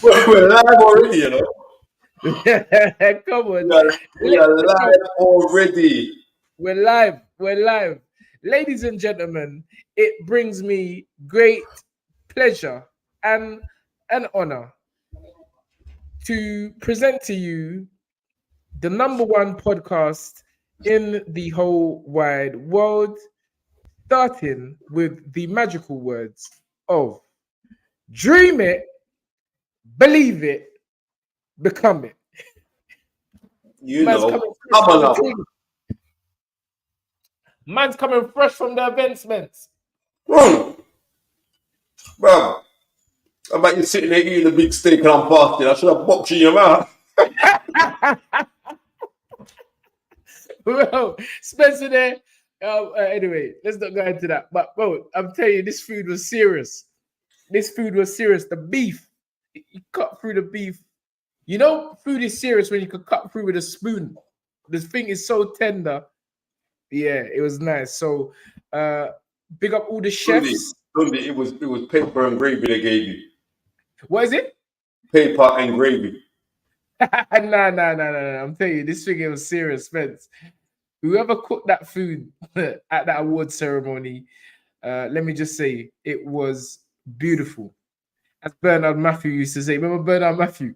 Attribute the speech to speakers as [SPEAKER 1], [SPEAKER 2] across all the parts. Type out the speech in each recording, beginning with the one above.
[SPEAKER 1] We're live already, you know.
[SPEAKER 2] Come on.
[SPEAKER 1] We are live already.
[SPEAKER 2] We're live. We're live. Ladies and gentlemen, it brings me great pleasure and an honor to present to you the #1 podcast in the whole wide world, starting with the magical words of dream it, believe it, become it.
[SPEAKER 1] You know, come on up.
[SPEAKER 2] Man's coming fresh from the advancements.
[SPEAKER 1] Bro, I bet you're sitting there eating a big steak and I'm fasting. I should have boxed you in your mouth.
[SPEAKER 2] Bro, Spencer there. Anyway, let's not go into that. But bro, I'm telling you, this food was serious. This food was serious. The beef, you cut through the beef. You know, food is serious when you can cut through with a spoon. This thing is so tender. Yeah, it was nice. So, big up all the chefs.
[SPEAKER 1] Tunde, it was paper and gravy they gave you.
[SPEAKER 2] What is it?
[SPEAKER 1] Paper and gravy.
[SPEAKER 2] No. I'm telling you, this thing was serious, Spence. Whoever cooked that food at that award ceremony, let me just say, it was beautiful. As Bernard Matthew used to say. Remember Bernard Matthew?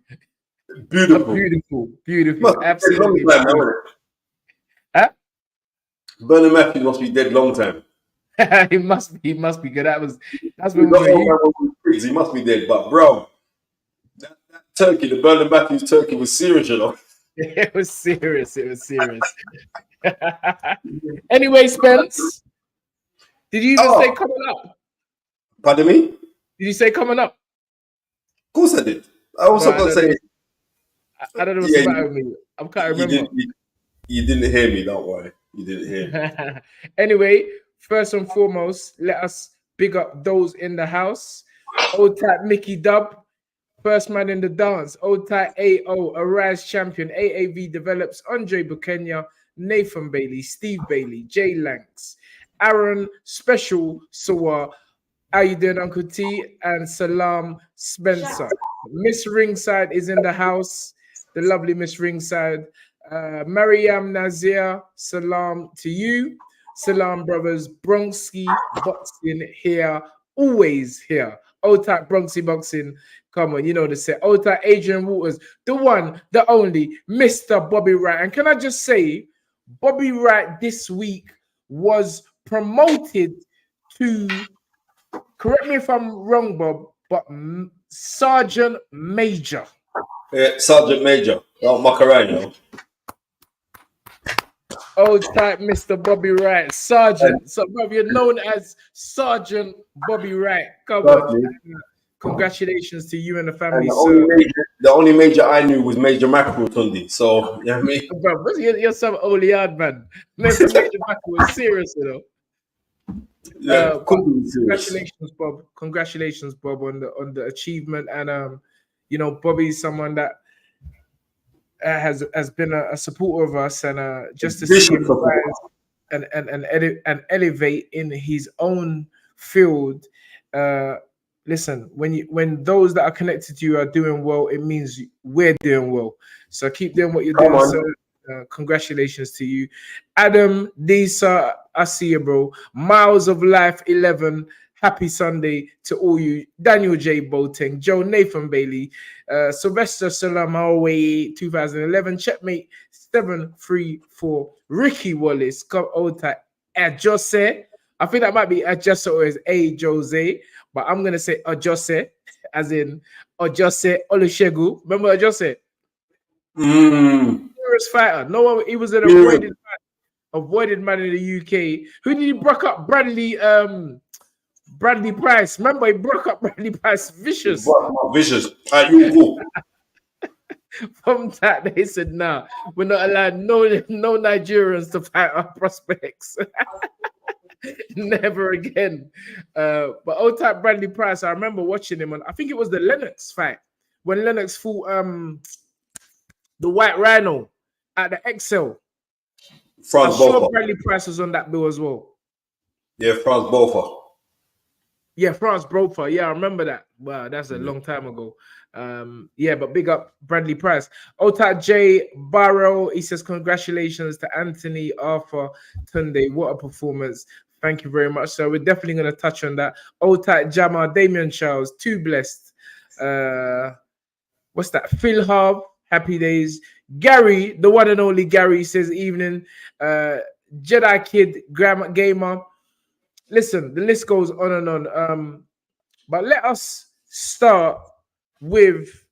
[SPEAKER 2] Beautiful. Absolutely. Huh?
[SPEAKER 1] Bernard Matthew must be dead long time.
[SPEAKER 2] He must be good. That's when
[SPEAKER 1] he must be dead. But bro, that turkey, the Bernard Matthews turkey was serious, you know.
[SPEAKER 2] It was serious. Anyway, Spence, did you even say coming up?
[SPEAKER 1] Pardon me?
[SPEAKER 2] Did you say coming up?
[SPEAKER 1] Of course I did. I also got to say.
[SPEAKER 2] I don't know what's the matter with me. I can't remember.
[SPEAKER 1] You didn't hear me, don't worry. You didn't hear me.
[SPEAKER 2] Anyway, first and foremost, let us big up those in the house. Old type Mickey Dub, first man in the dance. Old type AO, Arise champion. AAV develops. Andre Bukenya, Nathan Bailey, Steve Bailey, Jay Lanks, Aaron Special Sawa. How you doing, Uncle T? And Salam Spencer. Miss Ringside is in the house. The lovely Miss Ringside. Mariam Nazir, salam to you. Salam brothers, Bronxy Boxing here, always here. Old type Bronxy Boxing, come on, you know the set. Old type Adrian Waters, the one, the only, Mr. Bobby Wright. And can I just say, Bobby Wright this week was promoted to, correct me if I'm wrong, Bob, but Sergeant Major.
[SPEAKER 1] Yeah, Sergeant Major. Don't muck around, you know.
[SPEAKER 2] Old type Mr. Bobby Wright, Sergeant. So, Bob, you're known as Sergeant Bobby Wright. Come on. Congratulations to you and the family.
[SPEAKER 1] The only major I knew was Major Mackerel, Tunde. So, you know what I mean?
[SPEAKER 2] Bro, you're some old yard man. Major Mackerel was serious, you know.
[SPEAKER 1] Yeah,
[SPEAKER 2] congratulations, Bob. Congratulations, Bob, on the achievement. And you know, Bobby's someone that has been a supporter of us, and just to see him rise and elevate in his own field. Listen, when those that are connected to you are doing well, it means we're doing well. So keep doing what you're doing. So, congratulations to you, Adam Disa. I see you, bro. Miles of Life 11. Happy Sunday to all you. Daniel J. Boateng, Joe Nathan Bailey, Sylvester Salamawe 2011, Checkmate 734, Ricky Wallace, Ota Ajose. I think that might be Ajose or is A Jose, but I'm gonna say Ajose, as in Ajose Olusegun. Remember Ajose? Serious fighter. No one. He was an avoided man in the UK. Who did he broke up? Bradley Price. Remember, he broke up Bradley Price. Vicious.
[SPEAKER 1] You go.
[SPEAKER 2] From that, they said, nah, we're not allowed no Nigerians to fight our prospects. Never again. But old type Bradley Price, I remember watching him on, I think it was the Lennox fight, when Lennox fought the White Rhino at the Excel. I'm sure Bradley Price was on that bill as well.
[SPEAKER 1] Yeah, Franz Bofa.
[SPEAKER 2] Yeah, France Brofer. Yeah, I remember that. Wow, that's a long time ago. Yeah, but big up Bradley Price. Otat J Barrow, he says, congratulations to Anthony, Arthur, Tunde. What a performance. Thank you very much. So we're definitely going to touch on that. Otat Jama, Damian Charles, too blessed. What's that? Phil Harv, happy days. Gary, the one and only Gary, says evening. Jedi Kid, Grammar Gamer. Listen, the list goes on and on. But let us start with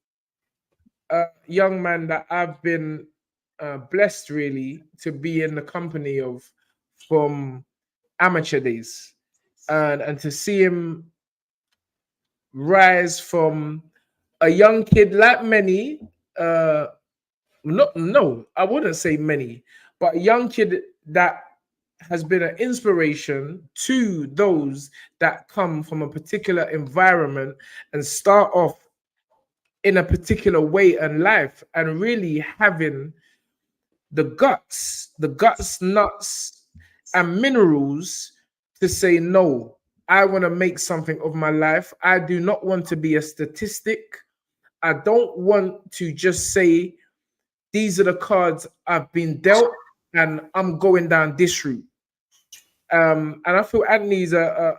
[SPEAKER 2] a young man that I've been blessed really to be in the company of from amateur days, and to see him rise from a young kid like many. No, I wouldn't say many, but a young kid that has been an inspiration to those that come from a particular environment and start off in a particular way in life, and really having the guts, nuts, and minerals to say, no, I want to make something of my life. I do not want to be a statistic. I don't want to just say, these are the cards I've been dealt and I'm going down this route. And I feel Anthony's a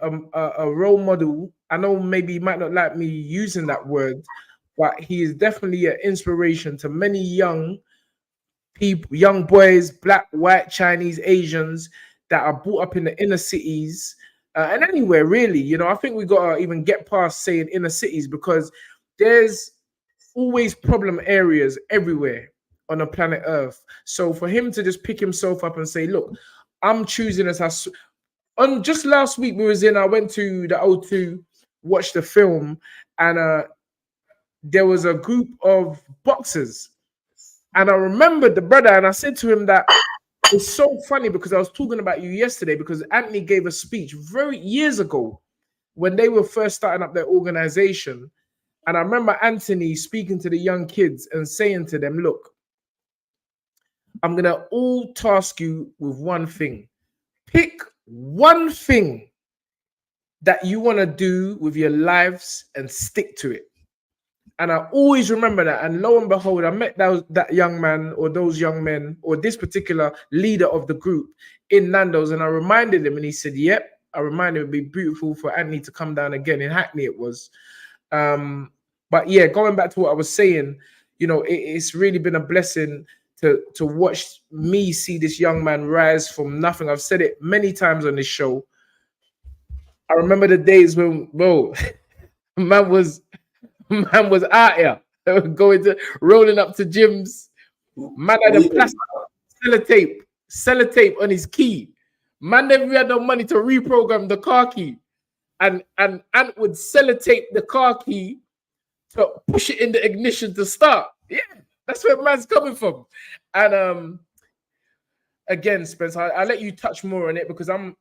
[SPEAKER 2] role model. I know maybe he might not like me using that word, but he is definitely an inspiration to many young people, young boys, black, white, Chinese, Asians that are brought up in the inner cities and anywhere really. You know, I think we got to even get past saying inner cities, because there's always problem areas everywhere on the planet Earth. So for him to just pick himself up and say, look, I'm choosing as on just last week I went to the O2, watched the film, and there was a group of boxers. And I remembered the brother, and I said to him that it's so funny because I was talking about you yesterday, because Anthony gave a speech very years ago when they were first starting up their organization. And I remember Anthony speaking to the young kids and saying to them, look, I'm going to all task you with one thing. Pick one thing that you want to do with your lives and stick to it. And I always remember that. And lo and behold, I met that young man or those young men or this particular leader of the group in Nando's. And I reminded him, and he said, yep. I reminded him it'd be beautiful for Anthony to come down again. In Hackney it was. But yeah, going back to what I was saying, you know, it's really been a blessing to watch me see this young man rise from nothing. I've said it many times on this show. I remember the days when, bro, man was out here rolling up to gyms. Man had a plastic sellotape on his key. Man never had no money to reprogram the car key. And Ant would sellotape the car key to push it in the ignition to start. Yeah, that's where man's coming from. And again, Spencer, I'll let you touch more on it, because I'm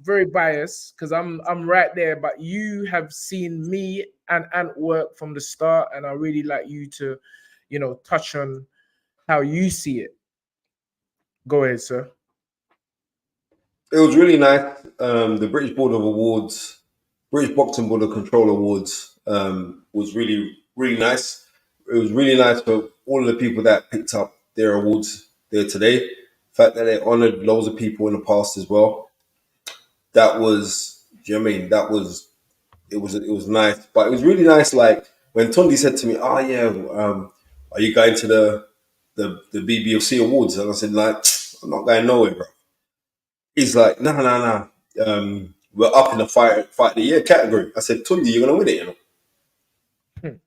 [SPEAKER 2] very biased, because I'm right there. But you have seen me and Ant work from the start, and I really like you to, you know, touch on how you see it. Go ahead, sir.
[SPEAKER 1] It was really nice. The British Board of Awards, British Boxing Board of Control Awards, was really, really nice. It was really nice for all of the people that picked up their awards there today. The fact that they honoured loads of people in the past as well. That was, do you know what I mean? It was nice. But it was really nice, like, when Tunde said to me, oh yeah, are you going to the BBOC Awards? And I said, like, I'm not going nowhere, bro. He's like, no. We're up in the fight of the year category. I said, Tunde, you're gonna win it, you know.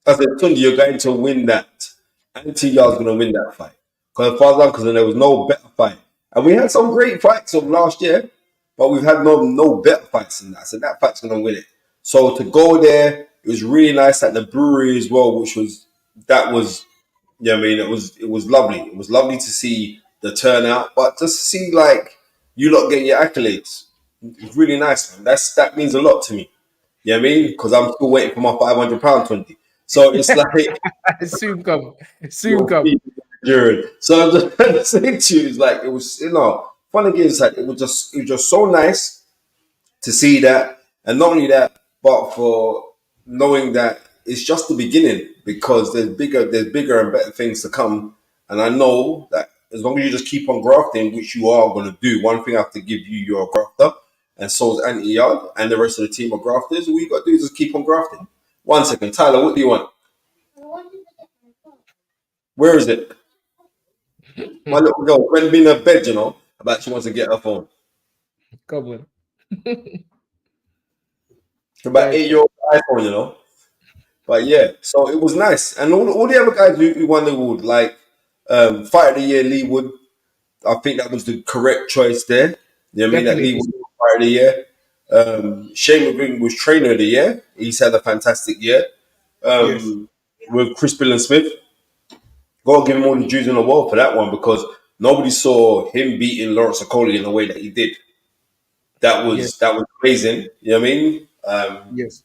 [SPEAKER 1] I said, Tunde, you're going to win that. Anti-Yard's gonna win that fight. Because as far as I'm concerned, there was no better fight. And we had some great fights of last year, but we've had no better fights than that. So that fight's gonna win it. So to go there, it was really nice at the brewery as well, yeah, I mean, it was lovely. It was lovely to see the turnout, but just to see, like, you lot getting your accolades, it's really nice, man. That means a lot to me. You know what I mean? Because I'm still waiting for my £500 20. So it's like
[SPEAKER 2] soon come.
[SPEAKER 1] So I'm just trying to say to you, it's like, it was, you know, fun again. It's like it was just so nice to see that, and not only that, but for knowing that it's just the beginning because there's bigger and better things to come. And I know that as long as you just keep on grafting, which you are going to do, one thing I have to give you, you're a grafter, and so is Anthony Yard and the rest of the team are grafters. All you got to do is just keep on grafting. 1 second, Tyler, what do you want? Where is it? My little girl, when being in her bed, about she wants to get her phone.
[SPEAKER 2] Come on.
[SPEAKER 1] About 8-year-old iPhone, But yeah, so it was nice. And all the other guys who won the award, like Fight of the Year, Lee Wood, I think that was the correct choice there. You know what I mean? That Lee Wood was Fight of the Year. Shane McGreen was Trainer of the Year. He's had a fantastic year. With Chris Bill and Smith. Got to give him all the dues in the world for that one because nobody saw him beating Lawrence Okoli in the way that he did. That was amazing. You know what I mean?
[SPEAKER 2] Yes.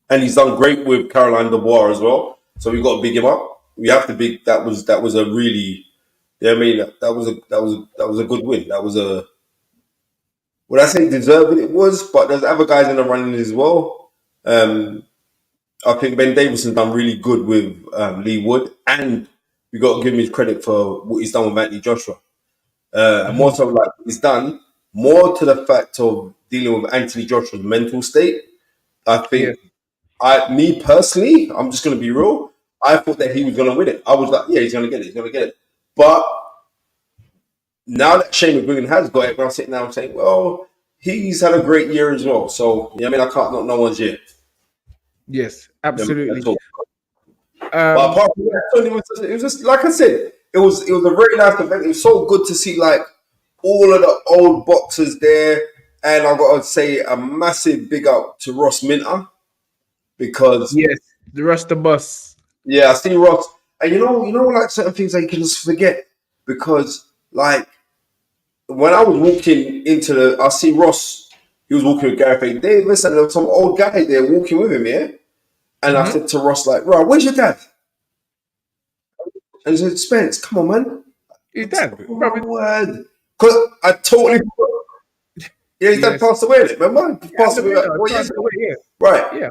[SPEAKER 1] And he's done great with Caroline Dubois as well. So we got to big him up. We have to big. That was a really. You know what I mean? That was a good win. That was a. Would I say deserved it was? But there's other guys in the running as well. I think Ben Davison done really good with Lee Wood, and we got to give him his credit for what he's done with Anthony Joshua. And more so, like he's done more to the fact of dealing with Anthony Joshua's mental state. I think, me personally, I'm just going to be real. I thought that he was going to win it. I was like, yeah, he's going to get it. He's going to get it. But now that Shane McGuigan has got it, when I'm sitting there, I'm saying, well, he's had a great year as well. So, I can't knock no one's year.
[SPEAKER 2] Yes, absolutely.
[SPEAKER 1] But apart from that, it was just like I said, it was a very nice event. It was so good to see like all of the old boxers there, and I got to say a massive big up to Ross Minter because
[SPEAKER 2] the rest of us.
[SPEAKER 1] Yeah, I see Ross, and like certain things that you can just forget because like when I was walking I see Ross. He was walking with Gareth A. Davis, and there was some old guy there walking with him, yeah. And I said to Ross, like, right, where's your dad? And he said, Spence, come on, man.
[SPEAKER 2] His dad?
[SPEAKER 1] Oh, my word. Because I totally forgot. Yeah, his dad passed away, remember? He passed away like 4 years ago.
[SPEAKER 2] Yeah.
[SPEAKER 1] Right.
[SPEAKER 2] Yeah.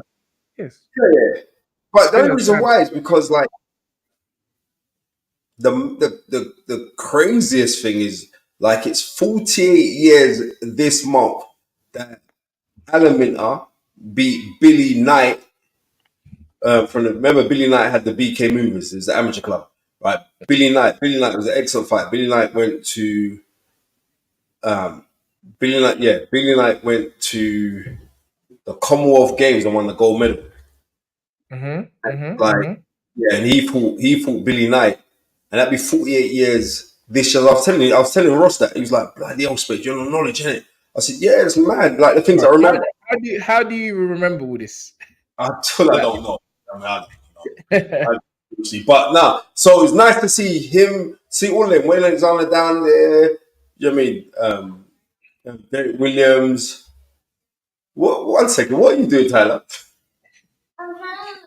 [SPEAKER 2] Yes.
[SPEAKER 1] Yeah. But the only reason why is because, like, the craziest thing is, like, it's 48 years this month that Alan Minter beat Billy Knight. Remember, Billy Knight had the BK Movers, it's the amateur club, right? Billy Knight was an excellent fight. Billy Knight went to the Commonwealth Games and won the gold medal. And he fought Billy Knight, and that'd be 48 years this year. I was telling Ross that he was like, bloody hell, Spade, you don't know knowledge, innit? I said, yeah, it's mad. Like the things I remember.
[SPEAKER 2] How do you remember all this?
[SPEAKER 1] I don't know. But nah, so it's nice to see all of them. Wayne Alexander down there. You know what I mean? Derek Williams. What? 1 second. What are you doing, Tyler?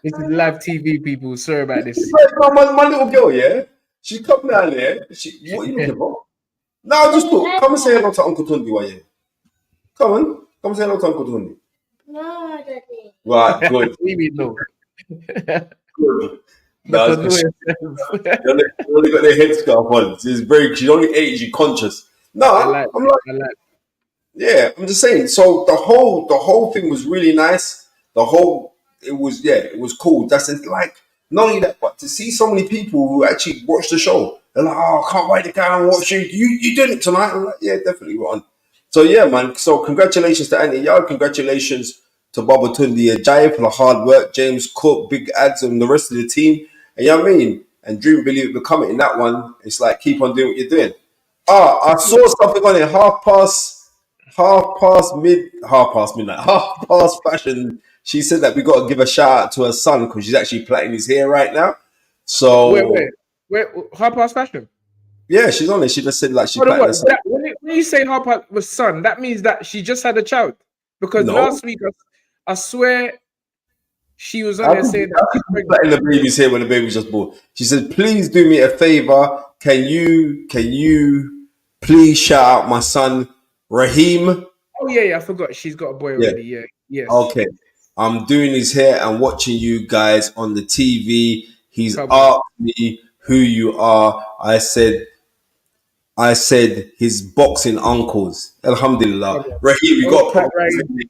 [SPEAKER 2] This is live TV, people. Sorry about this.
[SPEAKER 1] My little girl, yeah? She come down there. What are you looking for? No, just look. Come and say hello to Uncle Tunde while you're here. Come on. Come and say hello to Uncle Tunde. No, Daddy. Right, good.
[SPEAKER 2] No.
[SPEAKER 1] Good. No, they only got their headscarf on. She's only 8, she's conscious. No, yeah, I'm just saying. So the whole thing was really nice. It was cool. That's it. Like, not only that, but to see so many people who actually watch the show. They're like, oh, I can't wait to go and watch you. You doing it tonight? I'm like, yeah, definitely, we're on. So yeah, man. So congratulations to Anthony Yard. Congratulations to Baba Tunde Ajayi for the hard work. James Cook, Big Ads, and the rest of the team. And you know what I mean? And Dream Believe Become It in that one. It's like, keep on doing what you're doing. I saw something on it, half past fashion. She said that we got to give a shout out to her son because she's actually plaiting his hair right now. So
[SPEAKER 2] wait, half past fashion?
[SPEAKER 1] Yeah, she's on it. She just said like she's plaiting her son.
[SPEAKER 2] When you say half past was son, that means that she just had a child. Because last week, I swear, she was on there saying that she's
[SPEAKER 1] plaiting the baby's hair when the baby was just born. She said, "Please do me a favor. Can you please shout out my son Raheem?"
[SPEAKER 2] Oh yeah, I forgot. She's got a boy already. Yeah. Yes.
[SPEAKER 1] Okay. I'm doing his hair and watching you guys on the TV. He's
[SPEAKER 2] Come on.
[SPEAKER 1] asked me who you are. I said his boxing uncles.
[SPEAKER 2] Come
[SPEAKER 1] Alhamdulillah.
[SPEAKER 2] on.
[SPEAKER 1] Raheem, we
[SPEAKER 2] Hold
[SPEAKER 1] got a
[SPEAKER 2] tight,
[SPEAKER 1] proper
[SPEAKER 2] Raheem.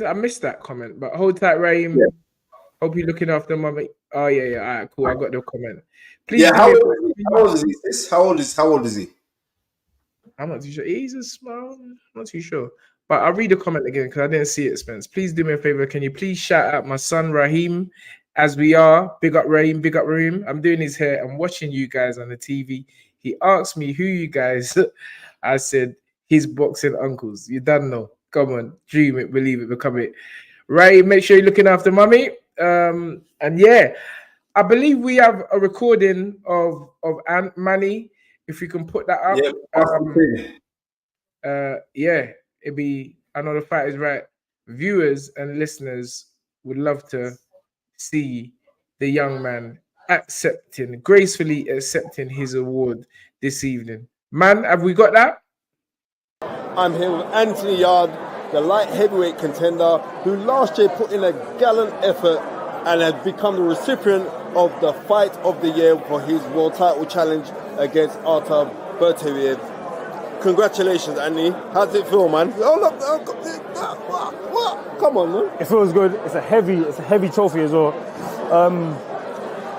[SPEAKER 2] I missed that comment, but hold tight,
[SPEAKER 1] yeah.
[SPEAKER 2] Raheem. Hope you're looking after mummy. Oh yeah. All right, cool. I got the comment. Please
[SPEAKER 1] Yeah,
[SPEAKER 2] do
[SPEAKER 1] how
[SPEAKER 2] me a
[SPEAKER 1] old
[SPEAKER 2] favor.
[SPEAKER 1] is he? How old is he? Sis? How old is he?
[SPEAKER 2] I'm not too sure. He's a small. I'm not too sure. But I'll read the comment again because I didn't see it, Spence. Please do me a favor. Can you please shout out my son Raheem as we are? Big up Raheem, big up Raheem. I'm doing his hair. I'm watching you guys on the TV. He asked me who you guys. I said his boxing uncles. You don't know. Come on, dream it, believe it, become it. Raheem, make sure you're looking after mummy. And yeah, I believe we have a recording of Aunt Manny. If you can put that up.
[SPEAKER 1] Yeah, what's the thing?
[SPEAKER 2] Yeah, it'd be. I know the fight is right. Viewers and listeners would love to see the young man gracefully accepting his award this evening. Man, have we got that?
[SPEAKER 3] I'm here with Anthony Yarde, the light heavyweight contender, who last year put in a gallant effort and has become the recipient of the fight of the year for his world title challenge against Artur Beterbiev. Congratulations, Anthony. How does it feel, man? Oh, look, what? Come on, man.
[SPEAKER 4] It feels good. It's a heavy trophy as well.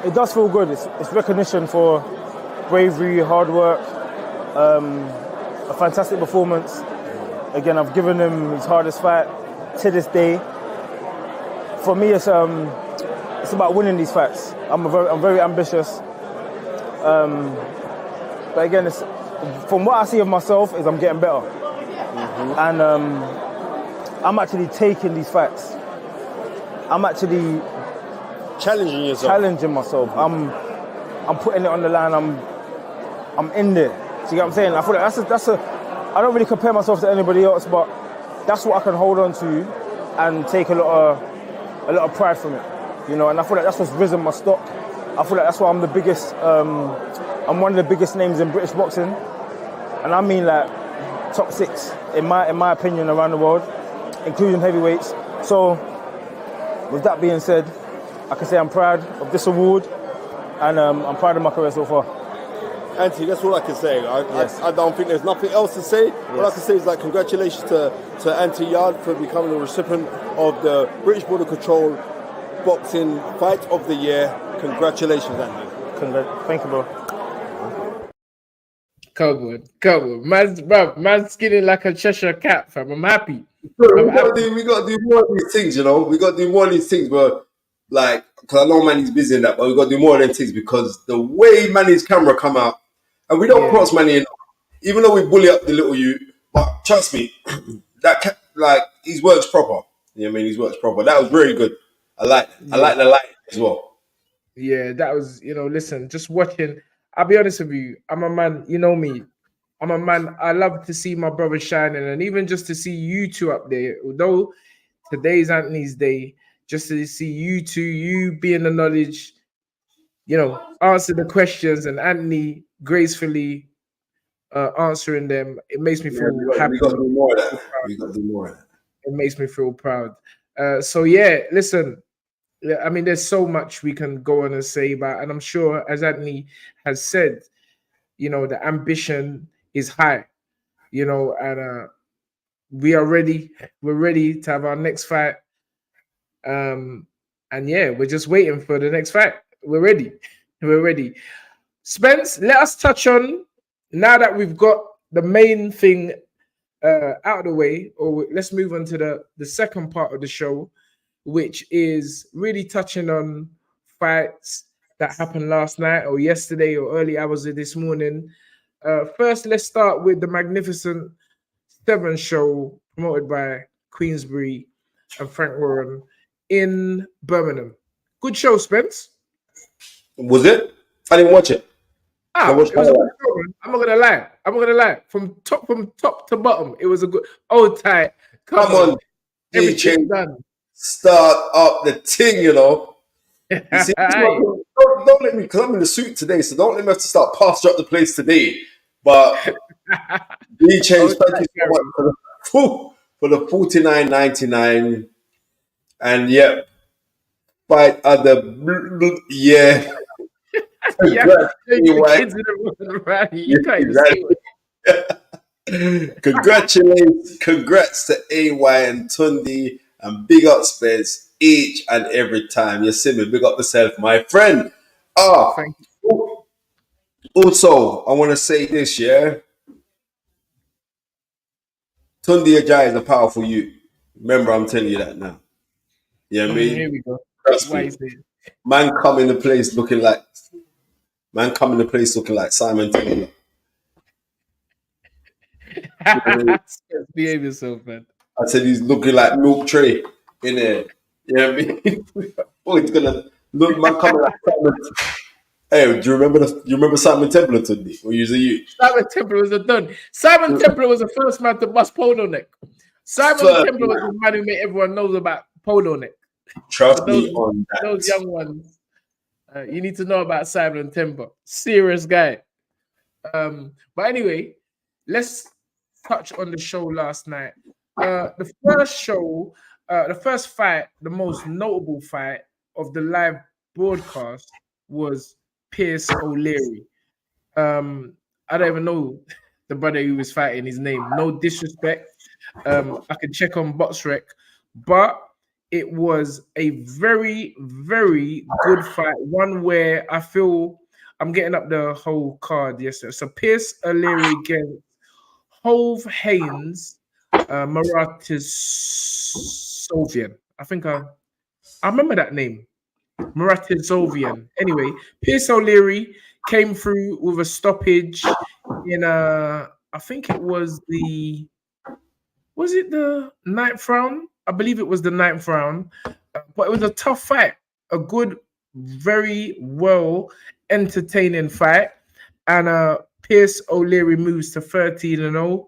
[SPEAKER 4] It does feel good. It's recognition for bravery, hard work, a fantastic performance. Again, I've given him his hardest fight to this day. For me, it's about winning these fights. I'm very ambitious. But again, from what I see of myself is I'm getting better. And I'm actually taking these fights. I'm actually challenging myself. I'm putting it on the line. I'm in there. See what I'm saying? I feel like that's a. I don't really compare myself to anybody else, but that's what I can hold on to and take a lot of pride from it. You know, and I feel like that's what's risen my stock. I feel like that's why I'm the biggest. I'm one of the biggest names in British boxing, and I mean like top 6 in my opinion around the world, including heavyweights. So, with that being said, I can say I'm proud of this award, and I'm proud of my career so far.
[SPEAKER 3] Anthony, that's all I can say. I don't think there's nothing else to say. Yes. All I can say is like congratulations to Anthony Yarde for becoming the recipient of the British Border Control Boxing Fight of the Year. Congratulations, Anthony.
[SPEAKER 4] Thank you, bro.
[SPEAKER 2] Come on. Man's skinning like a Cheshire cat, fam. I'm happy.
[SPEAKER 1] We got to do more of these things, you know. We got to do more of these things, but like, because I know Manny's busy in that, but we got to do more of them things because the way Manny's camera come out, and we don't cross Manny enough, even though we bully up the little you, but trust me, his work's proper. You know what I mean? His work's proper. That was very good. I like the light as well.
[SPEAKER 2] Yeah, that was, listen, just watching. I'll be honest with you. I'm a man, you know me. I'm a man. I love to see my brother shining, and even just to see you two up there. Although today's Anthony's day, just to see you two, you being the knowledge, answer the questions, and Anthony gracefully answering them. It makes me feel happy.
[SPEAKER 1] We got to do more of that. We got to do more of that.
[SPEAKER 2] It makes me feel proud. So yeah, listen. I mean, there's so much we can go on and say about, and I'm sure, as Anthony has said, the ambition is high, and we are ready. We're ready to have our next fight. And yeah, we're just waiting for the next fight. We're ready. We're ready. Spence, let us touch on, now that we've got the main thing out of the way, or let's move on to the second part of the show, which is really touching on fights that happened last night or yesterday or early hours of this morning. First, let's start with the Magnificent 7 show promoted by Queensbury and Frank Warren in Birmingham. Good show, Spence.
[SPEAKER 1] Was it? I didn't watch it.
[SPEAKER 2] It was a good show, man. I'm not gonna lie. From top to bottom, it was a good. Oh, tight. Come on. Everything done.
[SPEAKER 1] Start up the thing, you know. You see, don't let me, because I'm in the suit today, so don't let me have to start passing up the place today. But D Change, thank you so much for for the 49.99. And yeah, fight other yeah.
[SPEAKER 2] Yeah, the kids in the rally. You can't even see
[SPEAKER 1] it. Congrats to AY and Tunde, and big up Spence each and every time. You see me, big up yourself, my friend.
[SPEAKER 2] Thank
[SPEAKER 1] you. Also, I want to say this, yeah. Tunde Ajayi is a powerful youth. Remember, I'm telling you that now. You know what I mean?
[SPEAKER 2] Here we go.
[SPEAKER 1] Trust
[SPEAKER 2] Why
[SPEAKER 1] me.
[SPEAKER 2] is it?
[SPEAKER 1] Man come in the place looking like Simon Taylor.
[SPEAKER 2] Behave yourself, man.
[SPEAKER 1] I said he's looking like milk tray in there. You know what I mean? Oh, he's gonna look, man coming like Simon. Hey, do you remember Simon Templeton? Or you you?
[SPEAKER 2] Simon Templar was a done. Simon Templar was the first man to bust polo neck. Simon Templar was the man who made everyone knows about polo neck.
[SPEAKER 1] Trust me on that.
[SPEAKER 2] Those young ones, you need to know about Simon Templar. Serious guy. But anyway, let's touch on the show last night. The first fight, the most notable fight of the live broadcast was Pierce O'Leary. I don't even know the brother who was fighting his name. No disrespect. I could check on BoxRec, but it was a very, very good fight. One where I feel I'm getting up the whole card yesterday. So Pierce O'Leary against Hove Haynes, Muratizovian. I think I remember that name. Muratizovian. Anyway, Pierce O'Leary came through with a stoppage in I think it was the ninth round? I believe it was the ninth round. But it was a tough fight. A good, very well entertaining fight. And Pierce O'Leary moves to 13-0.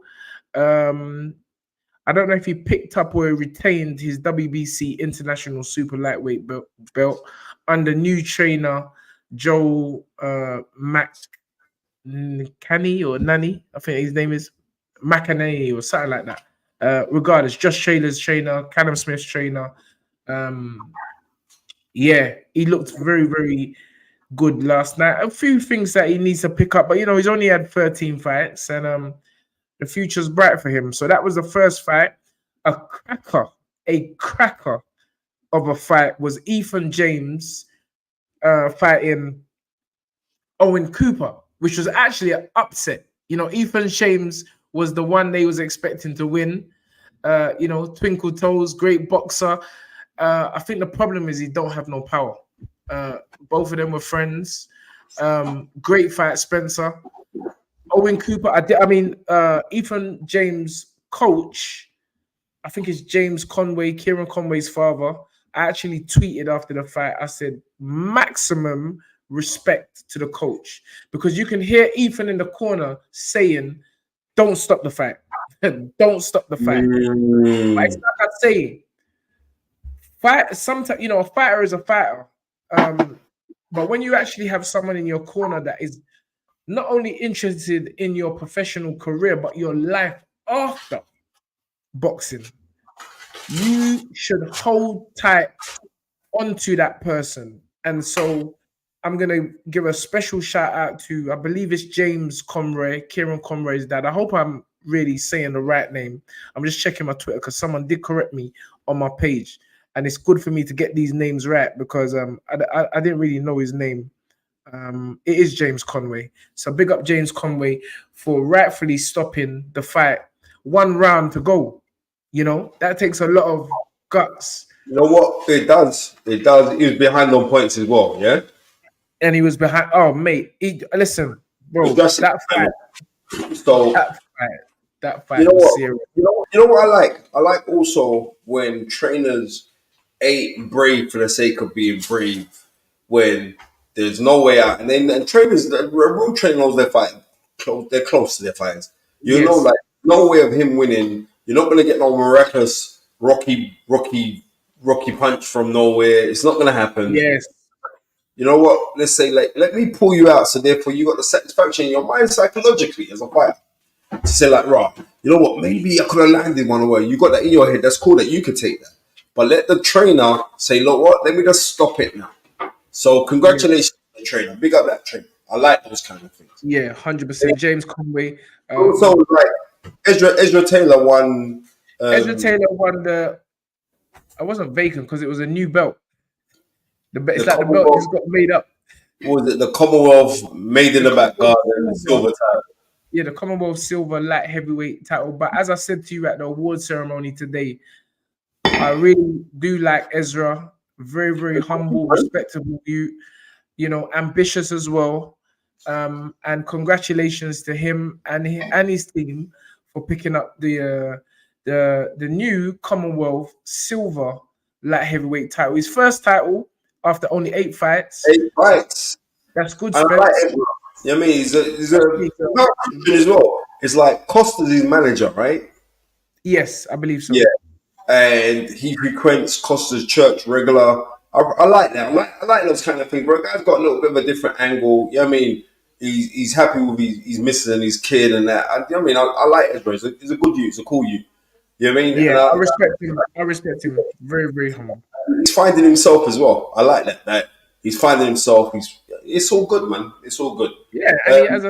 [SPEAKER 2] I don't know if he picked up or retained his WBC International Super Lightweight belt under new trainer Joe McCanny or Nani. I think his name is McCanny or something like that. Regardless, Josh Taylor's trainer, Callum Smith's trainer. Yeah, he looked very, very good last night. A few things that he needs to pick up, but he's only had 13 fights, and the future's bright for him. So that was the first fight. A cracker of a fight was Ethan James fighting Owen Cooper, which was actually an upset. Ethan James was the one they was expecting to win. Twinkle toes, great boxer. I think the problem is he don't have no power. Both of them were friends. Great fight, Spencer. Owen Cooper, Ethan James' coach, I think it's James Conway, Kieran Conway's father. I actually tweeted after the fight, I said, maximum respect to the coach. Because you can hear Ethan in the corner saying, don't stop the fight. Don't stop the fight. But it's like I say, sometimes, a fighter is a fighter. But when you actually have someone in your corner that is not only interested in your professional career, but your life after boxing, you should hold tight onto that person. And so I'm going to give a special shout out to, I believe it's James Conway, Kieran Conway's dad. I hope I'm really saying the right name. I'm just checking my Twitter because someone did correct me on my page. And it's good for me to get these names right because I didn't really know his name. It is James Conway. So big up James Conway for rightfully stopping the fight. 1 round to go. That takes a lot of guts.
[SPEAKER 1] You know what? It does. He was behind on points as well, yeah?
[SPEAKER 2] And he was behind. Oh, mate. Listen, bro, that fight was serious.
[SPEAKER 1] You know what I like? I like also when trainers ain't brave for the sake of being brave when there's no way out. And then trainers, the real trainer knows their fight. They're close to their fights. Like no way of him winning. You're not going to get no miraculous rocky punch from nowhere. It's not going to happen.
[SPEAKER 2] Yes.
[SPEAKER 1] You know what? Let's say, let me pull you out. So therefore, you got the satisfaction in your mind psychologically as a fighter. to say like, right, you know what? Maybe I could have landed one away. You got that in your head. That's cool that you could take that. But let the trainer say, look, what? Let me just stop it now. So congratulations to the trainer. Big up that trainer. I like those kind of things.
[SPEAKER 2] Yeah, 100%. James Conway.
[SPEAKER 1] Also, like Ezra Taylor won.
[SPEAKER 2] Ezra Taylor won the. I wasn't vacant because it was a new belt. It's like the belt just got made up.
[SPEAKER 1] What was it? The Commonwealth made in the back garden, silver title.
[SPEAKER 2] Yeah, the Commonwealth Silver Light Heavyweight title. But as I said to you at the award ceremony today, I really do like Ezra. Very, very humble, respectable, you know, ambitious as well. And congratulations to him and his team for picking up the new Commonwealth Silver Light Heavyweight title. His first title after only 8 fights.
[SPEAKER 1] 8 fights.
[SPEAKER 2] That's good,
[SPEAKER 1] I
[SPEAKER 2] Spence.
[SPEAKER 1] like Ezra. You know what I mean? He's a as well. It's like Costa's his manager, right?
[SPEAKER 2] Yes, I believe so.
[SPEAKER 1] Yeah. And he frequents Costa's church regular. I like that. I like those kind of things. Bro, guy's got a little bit of a different angle. You know what I mean? He's happy with his missus and his kid and that. You know what I mean? I like Ezra. He's a good youth. He's a cool youth. You know what I mean?
[SPEAKER 2] Yeah, I respect him. I respect him. Very, very humble.
[SPEAKER 1] He's finding himself as well. I like that. That he's finding himself. It's all good, man. It's all good.
[SPEAKER 2] Yeah, and as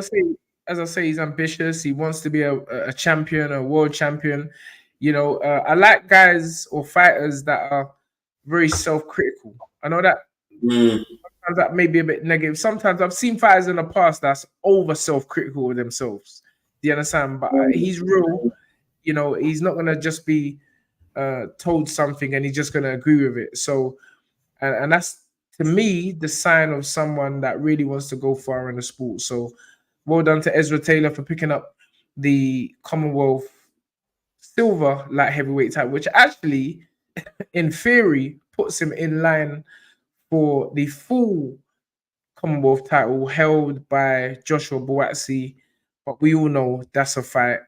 [SPEAKER 2] I say, he's ambitious. He wants to be a champion, a world champion. You know, I like guys or fighters that are very self-critical. I know that sometimes that may be a bit negative. Sometimes I've seen fighters in the past that's over self-critical with themselves. Do you understand? But he's real. You know, he's not gonna just be told something and he's just gonna agree with it. So, and that's to me the sign of someone that really wants to go far in the sport. So, well done to Ezra Taylor for picking up the Commonwealth Silver Light Heavyweight title, which actually, in theory, puts him in line for the full Commonwealth title held by Joshua Buatsi. But we all know that's a fight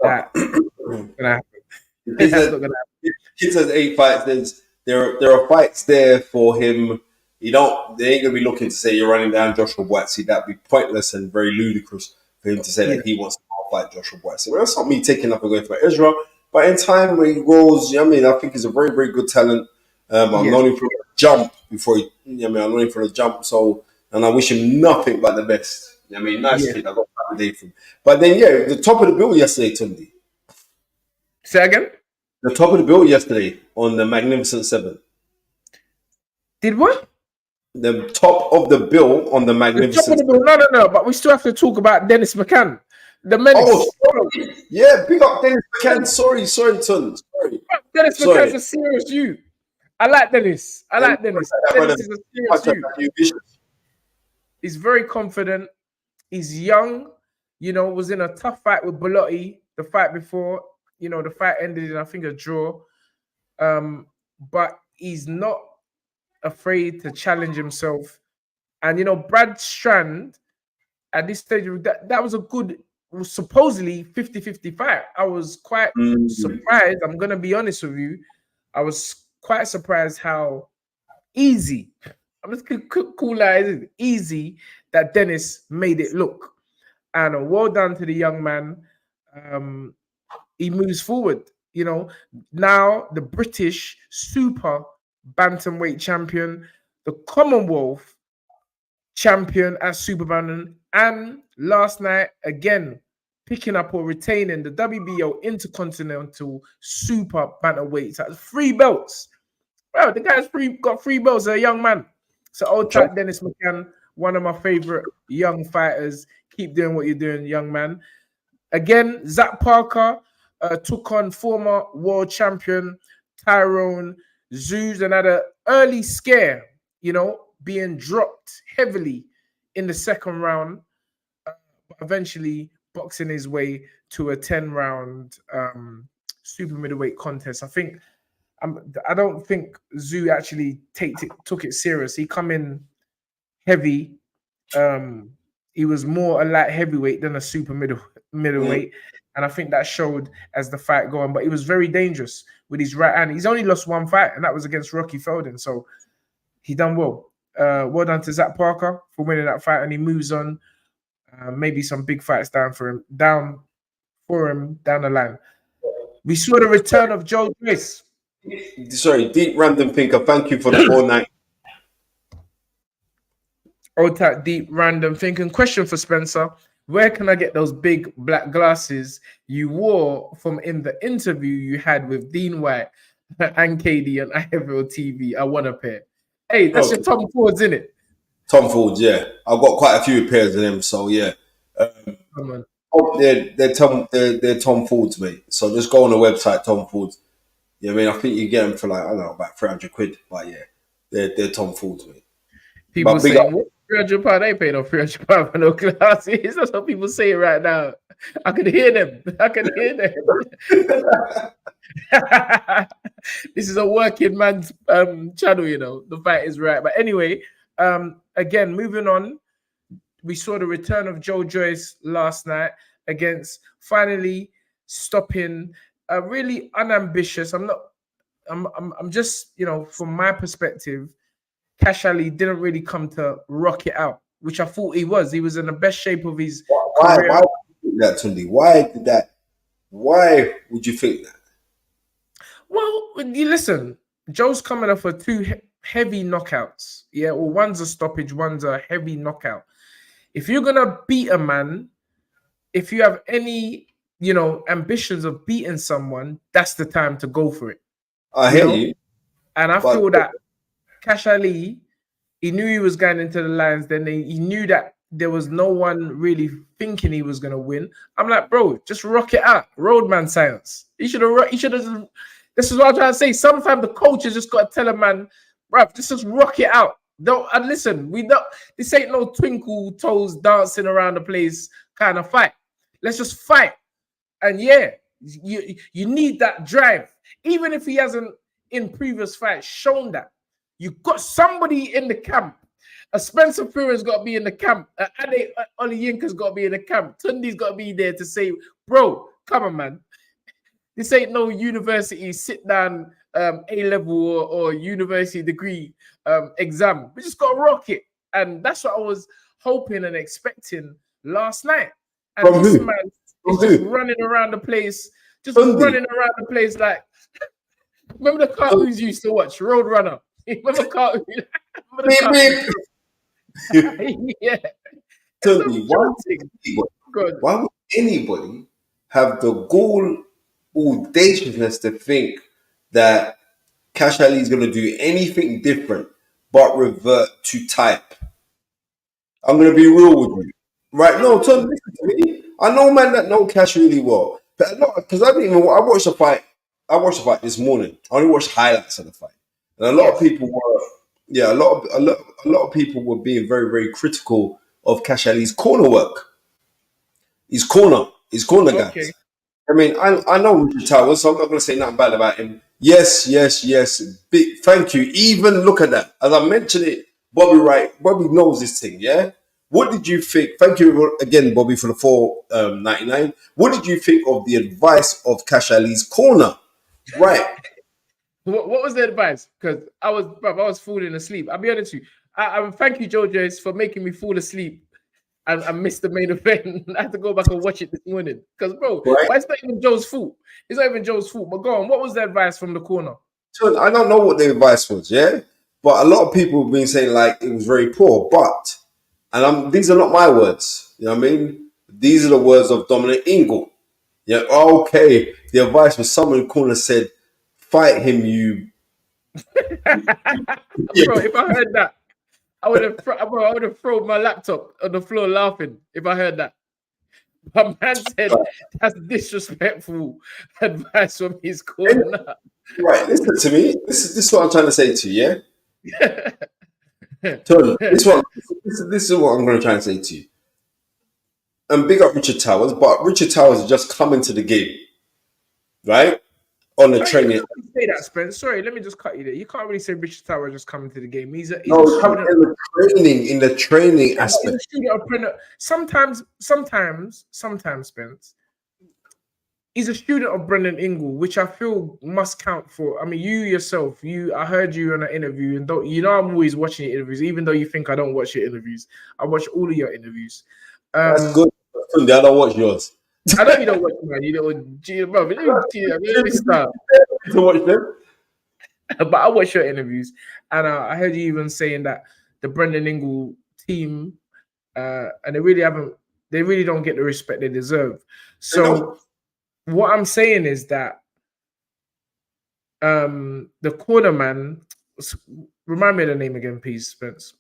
[SPEAKER 2] that gonna happen. That's not gonna happen.
[SPEAKER 1] He says 8 fights. There are fights there for him. They ain't gonna be looking to say you're running down Joshua Buatsi. That'd be pointless and very ludicrous for him to say that he wants to fight Joshua Buatsi. Well, that's not me taking up and going for Ezra. But in time when he grows, you know what I mean, I think he's a very, very good talent. I've known him from the jump before he, you know what I mean, I've known him from the jump. So, and I wish him nothing but the best. You know what I mean, nice kid. I got a day for him. But then, the top of the bill yesterday, Tunde.
[SPEAKER 2] Say again?
[SPEAKER 1] The top of the bill yesterday on the Magnificent Seven.
[SPEAKER 2] Did what?
[SPEAKER 1] The top of the bill on the Magnificent
[SPEAKER 2] Seven. No. But we still have to talk about Dennis McCann. The menace.
[SPEAKER 1] Oh, sorry. Yeah, pick up Dennis McCann. Sorry, Ton. Sorry.
[SPEAKER 2] Dennis McCann's a serious you. I like Dennis. Dennis is a serious you. He's very confident. He's young. You know, was in a tough fight with Bellotti the fight before. You know, the fight ended in, I think, a draw. But he's not afraid to challenge himself. And, you know, Brad Strand, at this stage, that was a good, was supposedly 50-50 fight. I was quite surprised. I'm going to be honest with you. I was quite surprised how easy, I'm just cool that easy that Dennis made it look. And well done to the young man. He moves forward. You know, now the British super bantamweight champion, the Commonwealth champion at super bantam, and last night again picking up or retaining the WBO Intercontinental Super Bantamweight. So 3 belts. Well, the guy's got 3 belts as a young man. So old track Dennis McCann, one of my favorite young fighters. Keep doing what you're doing, young man. Again, Zach Parker took on former world champion Tyrone Zeus and had an early scare, you know, being dropped heavily in the second round, but eventually boxing his way to a 10-round super middleweight contest. I don't think Zoo actually took it serious. He come in heavy. He was more a light heavyweight than a super middleweight. And I think that showed as the fight going. But he was very dangerous with his right hand. He's only lost 1 fight, and that was against Rocky Feldon. So he done well. Well done to Zach Parker for winning that fight. And he moves on. Maybe some big fights down for for him down the line. We saw the return of Joyce.
[SPEAKER 1] Sorry, deep random thinker. Thank you for the 490.
[SPEAKER 2] Old type deep random thinking. Question for Spencer: where can I get those big black glasses you wore from in the interview you had with Dean White and KD on IFL TV? I want a pair. Hey, that's your Tom Ford's, isn't it?
[SPEAKER 1] Tom Ford, yeah. I've got quite a few pairs of them, so yeah. They're Tom Fords, mate. So just go on the website, Tom Fords. Yeah, I mean, I think you get them for like, I don't know, about 300 quid. But yeah, they're Tom Fords, mate.
[SPEAKER 2] People saying, what? £300, they paid off £300 for no glasses. That's what people say right now. I can hear them. This is a working man's channel, you know. The fight is right. But anyway, again, moving on. We saw the return of Joyce last night against finally stopping a really unambitious. I'm just, you know, from my perspective, Cash Ali didn't really come to rock it out, which I thought he was. He was in the best shape of his career.
[SPEAKER 1] Why did that, Tunde? Why would you think that?
[SPEAKER 2] Well, you listen, Joe's coming off of two heavy knockouts. Yeah, well, one's a stoppage, one's a heavy knockout. If you're gonna beat a man, if you have any, you know, ambitions of beating someone, that's the time to go for it.
[SPEAKER 1] I hear you.
[SPEAKER 2] And I feel that Cash Ali, he knew he was going into the lines. Then he knew that there was no one really thinking he was gonna win. I'm like, bro, just rock it out. Roadman science. He should have. This is what I'm trying to say. Sometimes the coach has just got to tell a man, bro, just rock it out. Don't, and listen, this ain't no twinkle toes dancing around the place kind of fight. Let's just fight. And yeah, you need that drive. Even if he hasn't in previous fights shown that. You've got somebody in the camp. A Spencer Fearon's got to be in the camp. Ade Oliyinka's got to be in the camp. Tunde's got to be there to say, bro, come on, man. This ain't no university sit-down A-level or university degree exam. We just got to rock it. And that's what I was hoping and expecting last night. And
[SPEAKER 1] From
[SPEAKER 2] this
[SPEAKER 1] who?
[SPEAKER 2] man is just running around the place. Running around the place like... Remember the cartoons you used to watch? Roadrunner. Remember cartoons? Yeah.
[SPEAKER 1] Tunde, why would anybody have the audaciousness to think that Cash Ali is going to do anything different but revert to type? I'm going to be real with you. Right? No, Tunde, listen to me. I know man that know Cash really well. But because I watched the fight. I watched the fight this morning. I only watched highlights of the fight. And a lot of people were being very, very critical of Cash Ali's corner work. His corner guys.
[SPEAKER 2] Okay.
[SPEAKER 1] I mean, I know Richard Towers, so I'm not going to say nothing bad about him. Yes. Big thank you. Even look at that. As I mentioned it, Bobby knows this thing, yeah? What did you think? Thank you again, Bobby, for the $4.99. What did you think of the advice of Cash Ali's corner? Right.
[SPEAKER 2] What was the advice? Because I was falling asleep. I'll be honest with you. I thank you, Joyce, for making me fall asleep and miss the main event. I had to go back and watch it this morning. Because, bro, it's not even Joe's fault. It's not even Joe's fault. But go on, what was the advice from the corner?
[SPEAKER 1] So I don't know what the advice was, yeah? But a lot of people have been saying, like, it was very poor. But, these are not my words. You know what I mean? These are the words of Dominic Ingle. Yeah, okay. The advice was someone in the corner said, fight him, you.
[SPEAKER 2] Bro, if I heard that, I would have thrown my laptop on the floor laughing if I heard that. My man said that's disrespectful advice from his corner.
[SPEAKER 1] Right, listen to me. This is what I'm trying to say to you, yeah? Tony, this is what I'm going to try and say to you. And big up Richard Towers, but Richard Towers has just come into the game, right? On the training.
[SPEAKER 2] You can't say that, Spence. Sorry, let me just cut you there. You can't really say Richard Towers just coming to the game. He's
[SPEAKER 1] in the training aspect.
[SPEAKER 2] Sometimes, Spence. He's a student of Brendan Ingle, which I feel must count for. I mean, you yourself, I heard you in an interview, and I'm always watching your interviews, even though you think I don't watch your interviews. I watch all of your interviews.
[SPEAKER 1] That's good. I don't watch yours.
[SPEAKER 2] I know you don't watch man. You know, bro. Let me start.
[SPEAKER 1] To watch them.
[SPEAKER 2] But I watch your interviews, and I heard you even saying that the Brendan Ingle team, and they really don't get the respect they deserve. So what I'm saying is that the corner man, remind me of the name again, please, Spence.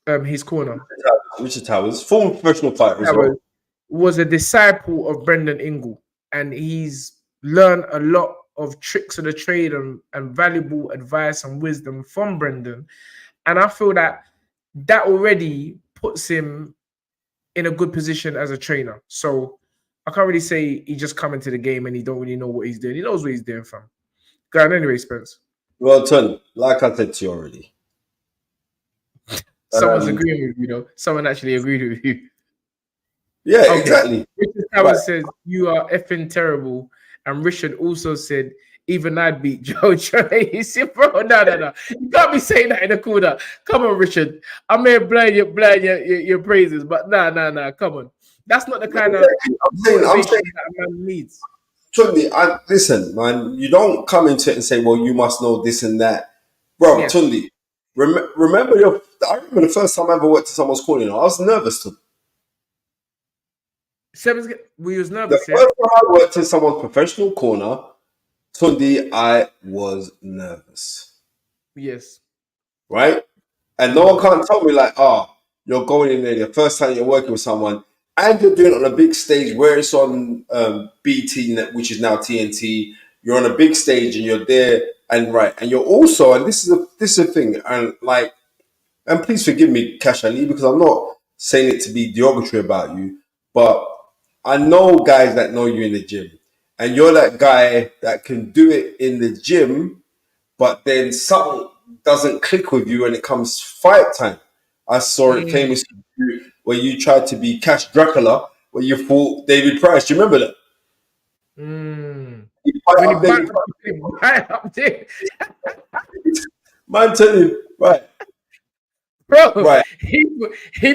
[SPEAKER 2] His corner.
[SPEAKER 1] Richard Towers, former professional fighter as well.
[SPEAKER 2] Was a disciple of Brendan Ingle, and he's learned a lot of tricks of the trade and valuable advice and wisdom from Brendan. And I feel that already puts him in a good position as a trainer. So I can't really say he just come into the game and he don't really know what he's doing. He knows what he's doing, fam. Go on anyway, Spence.
[SPEAKER 1] Well, Ton, like I said to you already.
[SPEAKER 2] Someone's agreeing with you, though. Someone actually agreed with you.
[SPEAKER 1] Yeah, okay. Exactly.
[SPEAKER 2] Richard Howard says, you are effing terrible. And Richard also said, even I'd beat Joe. He said, bro, no. You can't be saying that in the corner. Come on, Richard. I may blind your praises, but nah. Come on. That's not the kind of
[SPEAKER 1] I'm saying
[SPEAKER 2] that a man needs.
[SPEAKER 1] Tunde, listen, man, you don't come into it and say, well, you must know this and that. Bro, yes. Tunde, remember I remember the first time I ever worked to someone's corner, I was nervous too.
[SPEAKER 2] We was nervous.
[SPEAKER 1] The first time I worked to someone's professional corner, Tunde, I was nervous.
[SPEAKER 2] Yes.
[SPEAKER 1] Right? And no one can't tell me like, you're going in there, the first time you're working with someone, and you're doing it on a big stage where it's on BT, which is now TNT. You're on a big stage and you're there, and you're also, and this is a thing, and please forgive me, Cash Ali, because I'm not saying it to be derogatory about you, but I know guys that know you in the gym, and you're that guy that can do it in the gym, but then something doesn't click with you when it comes fight time. I saw it famously where you tried to be Cash Dracula, where you fought David Price. Do you remember that? Man, tell you, right.
[SPEAKER 2] Bro, right. He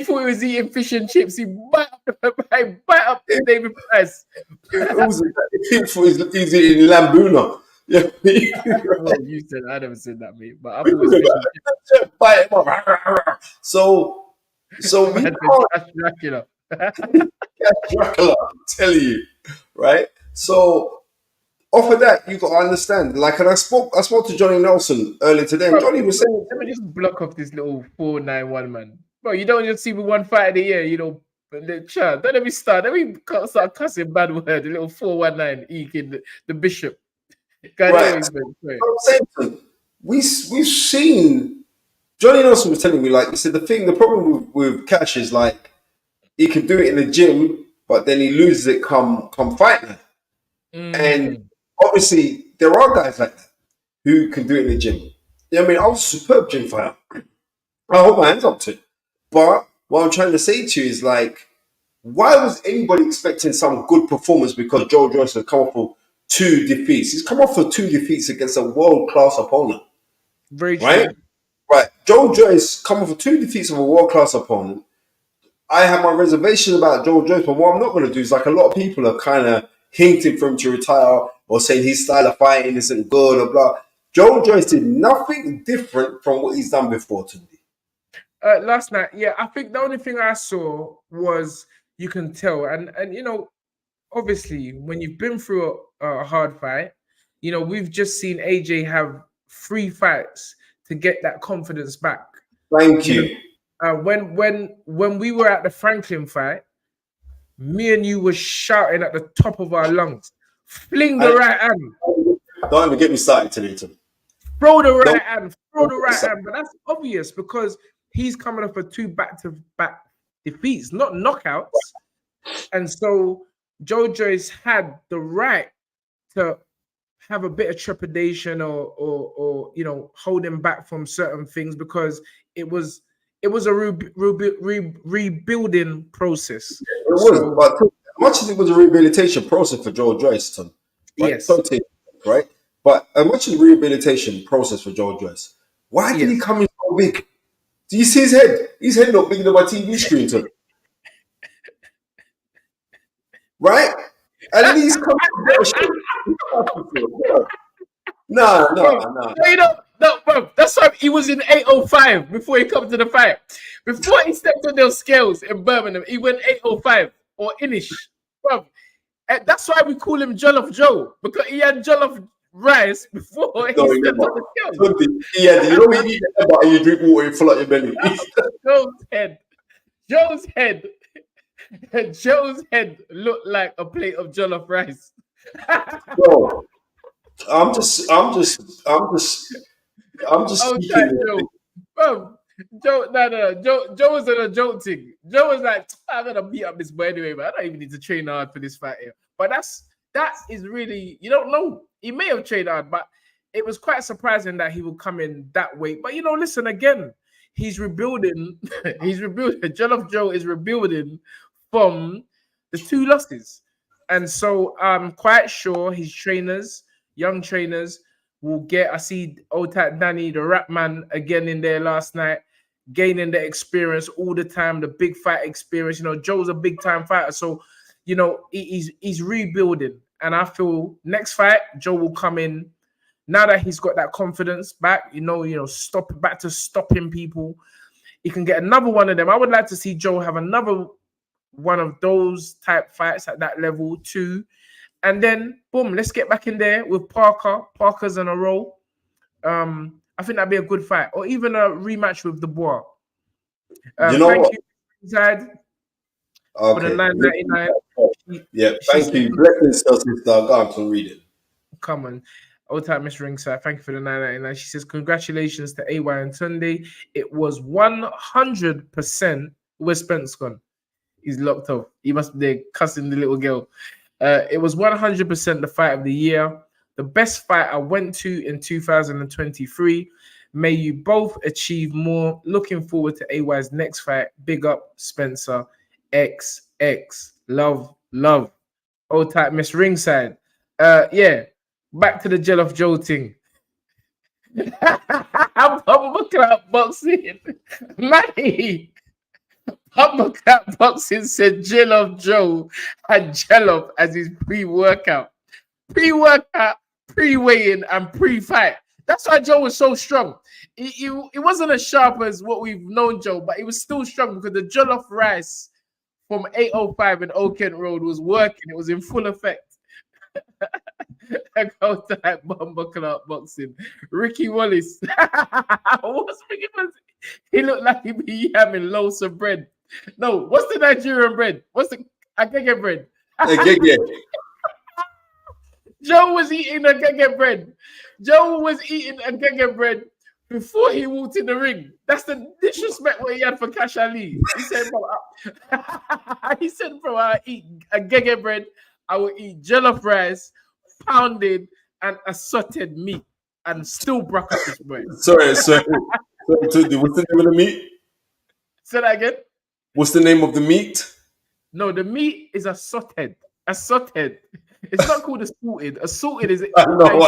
[SPEAKER 2] thought he was eating fish and chips. He bite up David Price.
[SPEAKER 1] He thought he was eating Lambuna. Yeah.
[SPEAKER 2] You said I never said that, mate. But I thought it was fish and chips.
[SPEAKER 1] Bite him up. So we can't.
[SPEAKER 2] Dracula.
[SPEAKER 1] Dracula, I'm telling you, right? So off of that, you got to understand. Like, and I spoke to Johnny Nelson earlier today. And Johnny was saying,
[SPEAKER 2] "Let me just block off this little 491 man, bro. You don't just see me one fight of the year, you know. Don't let me start. Let me start cussing bad word. The little 419 eking the bishop.
[SPEAKER 1] Right. I'm saying, we've seen. Johnny Nelson was telling me, like, he said, the problem with Cash is like he can do it in the gym, but then he loses it come fight night. And obviously, there are guys like that who can do it in the gym. I mean, I was a superb gym fighter. I hold my hands up to it. But what I'm trying to say to you is, like, why was anybody expecting some good performance because Joe Joyce had come off for 2 defeats? He's come off for 2 defeats against a world-class opponent.
[SPEAKER 2] Very true.
[SPEAKER 1] Right. Joe Joyce come off for 2 defeats of a world-class opponent. I have my reservations about Joe Joyce, but what I'm not going to do is, like, a lot of people are kind of hinting for him to retire or saying his style of fighting isn't good or blah. Joe Joyce did nothing different from what he's done before today.
[SPEAKER 2] Last night, I think the only thing I saw was you can tell, and you know, obviously when you've been through a hard fight, you know, we've just seen AJ have 3 fights to get that confidence back.
[SPEAKER 1] Thank you.
[SPEAKER 2] When we were at the Franklin fight, me and you were shouting at the top of our lungs, fling the right hand.
[SPEAKER 1] Don't even get me started today, Tim.
[SPEAKER 2] Throw the right hand. But that's obvious because he's coming up for 2 back-to-back defeats, not knockouts. And so Joe Joyce had the right to have a bit of trepidation or you know, hold him back from certain things because it was a rebuilding process.
[SPEAKER 1] It was, but as much as it was a rehabilitation process for Joe Joyce, Tom, right?
[SPEAKER 2] Yes.
[SPEAKER 1] Right? But as much as a rehabilitation process for Joe Joyce, why did he come in so big? Do you see his head? His head not bigger than my TV screen, Tom. Right? At least come to get a shit. No.
[SPEAKER 2] No, bro. That's why he was in 805 before he come to the fight. Before he stepped on those scales in Birmingham, he went 805 or Inish, bro. And that's why we call him Jollof Joe, because he had Jollof rice before he stepped on the scales.
[SPEAKER 1] Yeah, you know when you eat the and you drink water, you fill out your belly.
[SPEAKER 2] Joe's head looked like a plate of jollof rice.
[SPEAKER 1] Bro, I'm just speaking.
[SPEAKER 2] Bro, Joe was on a joke thing. Joe was like, I'm gonna beat up this boy anyway, but I don't even need to train hard for this fight here. But that is really, you don't know. He may have trained hard, but it was quite surprising that he would come in that way. But listen, again, he's rebuilding. He's rebuilding. Jollof Joe is rebuilding from the 2 losses. And so I'm quite sure his trainers, young trainers, will get. I see Otat Danny, the rap man, again in there last night, gaining the experience all the time, the big fight experience. Joe's a big time fighter. So, he's rebuilding. And I feel next fight, Joe will come in. Now that he's got that confidence back, back to stopping people, he can get another one of them. I would like to see Joe have another one of those type fights at that level too. And then, boom, let's get back in there with Parker. Parker's on a roll. I think that'd be a good fight. Or even a rematch with the Bois.
[SPEAKER 1] You know
[SPEAKER 2] thank
[SPEAKER 1] what?
[SPEAKER 2] you, Zad, for the $9.99.
[SPEAKER 1] Yeah, thank you. Blessings, sister. Go on to read it.
[SPEAKER 2] Come on. Old time Miss Ringside, thank you for the $9.99. She says, congratulations to AY and Tunde. It was 100%. Where's Spence gone? He's locked up. He must be there cussing the little girl. It was 100% the fight of the year. The best fight I went to in 2023. May you both achieve more. Looking forward to AY's next fight. Big up, Spencer. XX. Love. Old type Miss Ringside. Yeah. Back to the Jollof Joe thing. I'm looking at boxing. Matty. Uppercut Boxing said Jollof Joe had Jollof as his pre-workout, pre-weigh-in, and pre-fight. That's why Joe was so strong. He wasn't as sharp as what we've known Joe, but he was still strong because the Jollof rice from 805 and Oak Kent Road was working. It was in full effect. I go to that Bumbleclot Boxing. Ricky Wallace. What's Ricky Wallace? He looked like he be having loaves of bread. No, what's the Nigerian bread? What's the agege bread?
[SPEAKER 1] Agege.
[SPEAKER 2] Joe was eating agege bread. Joe was eating agege bread before he walked in the ring. That's the disrespect what he had for Cash Ali. He said, bro, I eat agege bread. I will eat jollof rice, pounded, and assorted meat, and still broke up this bread.
[SPEAKER 1] Sorry. What's the name of the meat?
[SPEAKER 2] Say that again.
[SPEAKER 1] What's the name of the meat?
[SPEAKER 2] No, the meat is assorted. Assorted. It's not called assorted. Assorted is.
[SPEAKER 1] I know.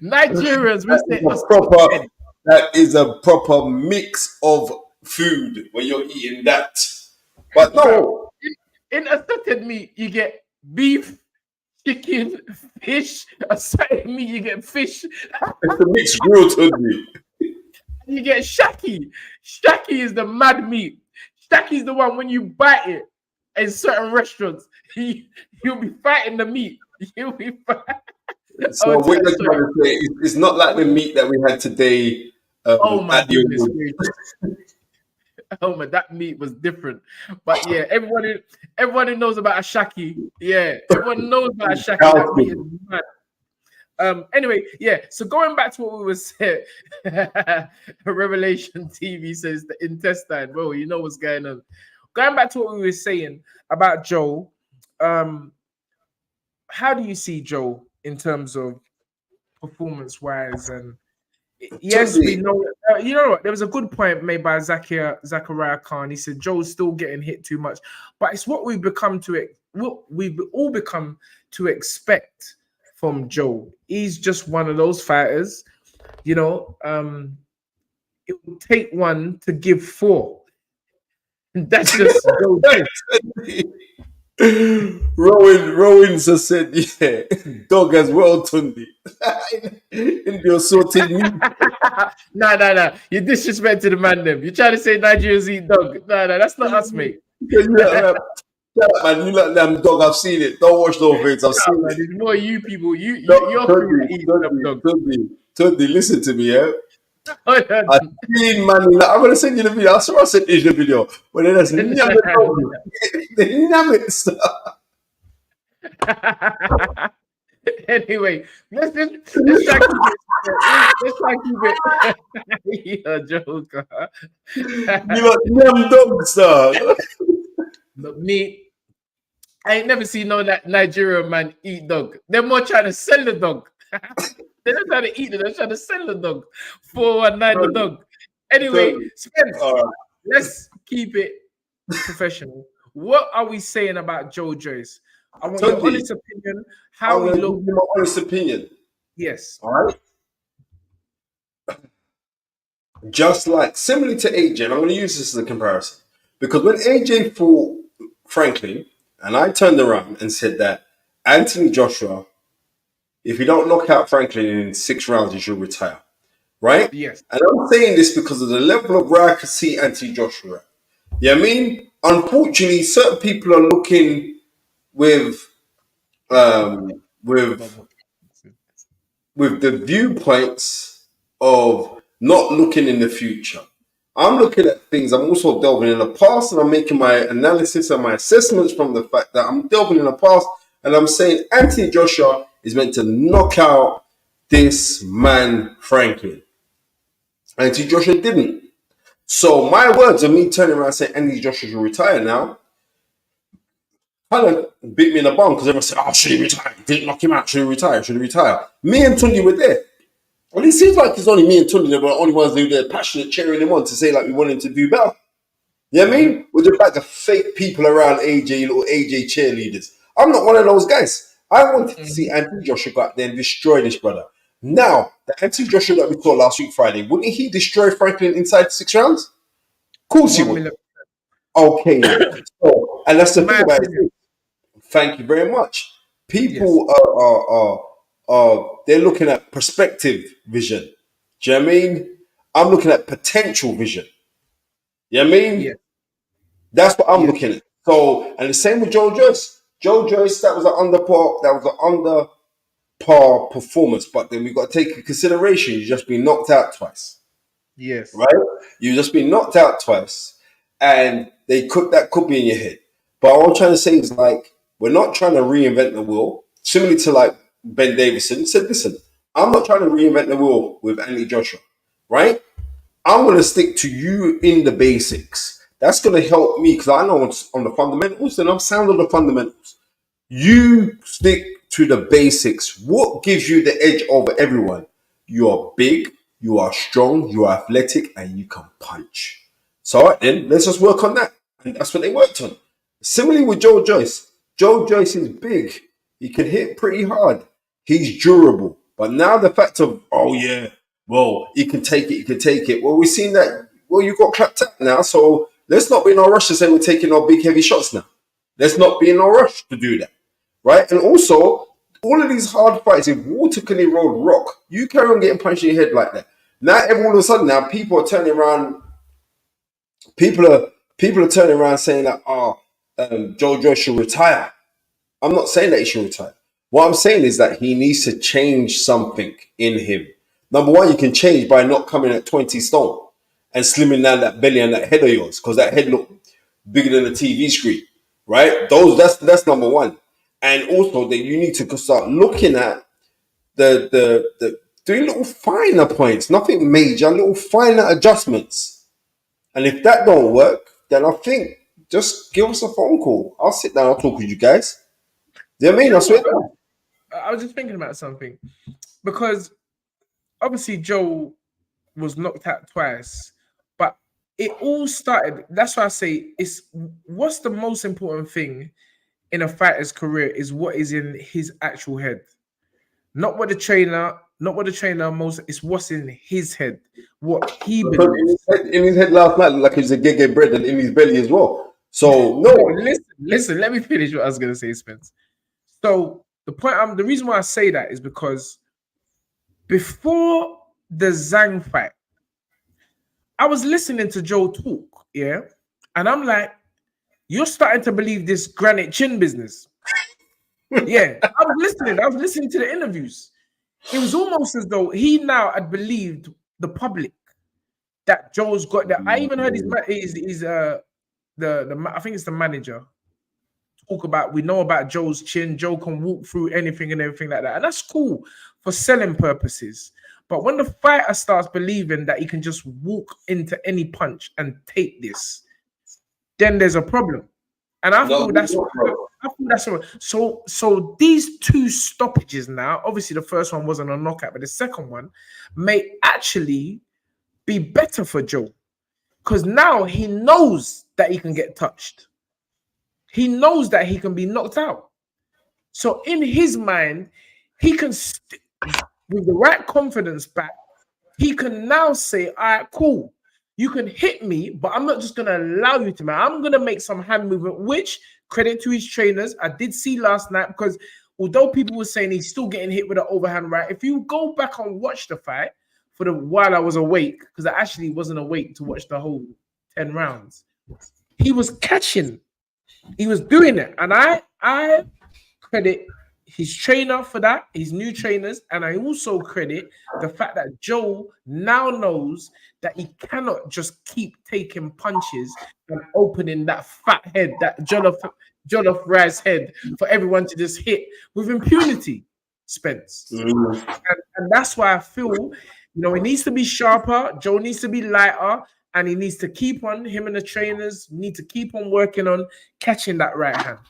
[SPEAKER 2] Nigerians, we say
[SPEAKER 1] proper. That is a proper mix of food when you're eating that. But no.
[SPEAKER 2] In assorted meat, you get beef, chicken, fish. Assorted meat, you get fish.
[SPEAKER 1] It's a mixed grill to me.
[SPEAKER 2] You get shaki. Shaki is the mad meat. Shaki is the one when you bite it in certain restaurants, you'll be fighting the meat. You'll be fighting.
[SPEAKER 1] So what you're trying to say is it's not like the meat that we had today.
[SPEAKER 2] Oh my goodness! Oh man, that meat was different. But yeah, everyone who knows about a shaki, yeah, everyone knows about a shaki. That meat is mad. Anyway, yeah. So going back to what we were saying, Revelation TV says the intestine, bro. You know what's going on. Going back to what we were saying about Joe, how do you see Joe in terms of performance-wise? And yes, we know. You know what? There was a good point made by Zachariah Khan. He said Joe's still getting hit too much, but it's what we've all become to expect from Joe. He's just one of those fighters. You know, it will take one to give four. That's just Joe.
[SPEAKER 1] Rowan just said, yeah, dog as well, Tunde. In your sorted meat.
[SPEAKER 2] No. You disrespected the man, them. You trying to say Nigerians eat dog? No, that's not us, mate.
[SPEAKER 1] Yeah, man, you let them dog. I've seen it. Don't watch those videos. I've seen
[SPEAKER 2] Man,
[SPEAKER 1] it.
[SPEAKER 2] it's more you people. Your
[SPEAKER 1] Tunde,
[SPEAKER 2] crew that eat dog.
[SPEAKER 1] Tunde, listen to me, yeah.
[SPEAKER 2] Hold on.
[SPEAKER 1] I seen man. I'm gonna send you the video. I saw I sent you the video. But then I said, they nab it.
[SPEAKER 2] Anyway, let's try to keep it. Let's try to keep it. You're a joker.
[SPEAKER 1] You got them dogs, sir.
[SPEAKER 2] But me, I ain't never seen no Nigerian man eat dog. They're more trying to sell the dog. They're not trying to eat it. They're trying to sell the dog. 419 the dog. Anyway, Spence, let's keep it professional. What are we saying about Joe Joyce? I want your honest opinion. How he looked.
[SPEAKER 1] My honest opinion.
[SPEAKER 2] Yes.
[SPEAKER 1] All right. Just like similar to AJ, and I'm going to use this as a comparison because when AJ fought Franklin, and I turned around and said that Anthony Joshua, if you don't knock out Franklin in 6 rounds, you should retire. Right?
[SPEAKER 2] Yes.
[SPEAKER 1] And I'm saying this because of the level of where I can see Anthony Joshua at. You know what I mean? Unfortunately, certain people are looking with the viewpoints of not looking in the future. I'm looking at things. I'm also delving in the past, and I'm making my analysis and my assessments from the fact that I'm delving in the past, and I'm saying Anthony Joshua is meant to knock out this man Franklin. Anthony Joshua didn't. So my words of me turning around saying Anthony Joshua should retire now kind of bit me in the bum because everyone said, "Oh, should he retire? Didn't knock him out. Should he retire? Should he retire?" Me and Tunde were there. Well, it seems like it's only me and Tunde that were the only ones who were passionate cheering him on to say like we want him to do better. You know what I mean? We're just like the fake people around AJ, little AJ cheerleaders. I'm not one of those guys. I wanted to see Anthony Joshua go out there and destroy this brother. Now, the Anthony Joshua that we saw last week Friday, wouldn't he destroy Franklin inside 6 rounds? Of course he would. Okay. So, and that's the thing about it. Thank you very much. People are they're looking at perspective vision. Do you know what I mean? I'm looking at potential vision. You know what I mean?
[SPEAKER 2] Yeah.
[SPEAKER 1] That's what I'm looking at. So, and the same with Joe Joyce. Joe Joyce, that was an under par performance, but then we've got to take into consideration you've just been knocked out twice.
[SPEAKER 2] Yes.
[SPEAKER 1] Right? You've just been knocked out twice, and that could be in your head. But what I'm trying to say is like we're not trying to reinvent the wheel. Similarly to like Ben Davison said, listen, I'm not trying to reinvent the wheel with Anthony Joshua, right? I'm going to stick to you in the basics. That's going to help me because I know on the fundamentals and I'm sound on the fundamentals. You stick to the basics. What gives you the edge over everyone? You are big, you are strong, you are athletic, and you can punch. So all right, then let's just work on that. And that's what they worked on. Similarly with Joe Joyce. Joe Joyce is big. He can hit pretty hard. He's durable. But now the fact of, he can take it. Well, we've seen that. Well, you got clapped out now. So let's not be in a rush to say we're taking our big, heavy shots now. Let's not be in a rush to do that. Right? And also, all of these hard fights, if water can erode rock, you carry on getting punched in your head like that. Now, all of a sudden, now people are turning around. People are turning around saying that, Joe Joyce should retire. I'm not saying that he should retire. What I'm saying is that he needs to change something in him. Number one, you can change by not coming at 20 stone and slimming down that belly and that head of yours because that head look bigger than a TV screen, right? That's number one. And also that you need to start looking at the doing little finer points, nothing major, little finer adjustments. And if that don't work, then I think just give us a phone call. I'll sit down, I'll talk with you guys. Do you know what I mean? I swear.
[SPEAKER 2] I was just thinking about something because obviously Joe was knocked out twice, but it all started. That's why I say what's the most important thing in a fighter's career is what is in his actual head, not what the trainer most. It's what's in his head, what he believes.
[SPEAKER 1] In his head last night, like he was a gege bread and in his belly as well. So
[SPEAKER 2] No,
[SPEAKER 1] no,
[SPEAKER 2] listen. Let me finish what I was gonna say, Spence. So the reason why I say that is because before the Zhang fight, I was listening to Joe talk, yeah, and I'm like, you're starting to believe this granite chin business. Yeah, I was listening to the interviews. It was almost as though he now had believed the public that Joe's got that. I even heard I think it's the manager talk about, we know about Joe's chin. Joe can walk through anything and everything like that. And that's cool for selling purposes. But when the fighter starts believing that he can just walk into any punch and take this, then there's a problem. And I feel that's what. So these two stoppages now, obviously the first one wasn't a knockout, but the second one may actually be better for Joe. Because now he knows that he can get touched. He knows that he can be knocked out. So in his mind, he can, with the right confidence back, he can now say, all right, cool. You can hit me, but I'm not just going to allow you to, man. I'm going to make some hand movement, which, credit to his trainers, I did see last night, because although people were saying he's still getting hit with an overhand right, if you go back and watch the fight for the while I was awake, because I actually wasn't awake to watch the whole 10 rounds, he was catching. He was doing it. And I credit his trainer for that, his new trainers, and I also credit the fact that Joe now knows that he cannot just keep taking punches and opening that fat head, that jollof rice head for everyone to just hit with impunity, Spence. And that's why I feel, it needs to be sharper. Joe needs to be lighter. And he needs to keep on, him and the trainers need to keep on working on catching that right hand,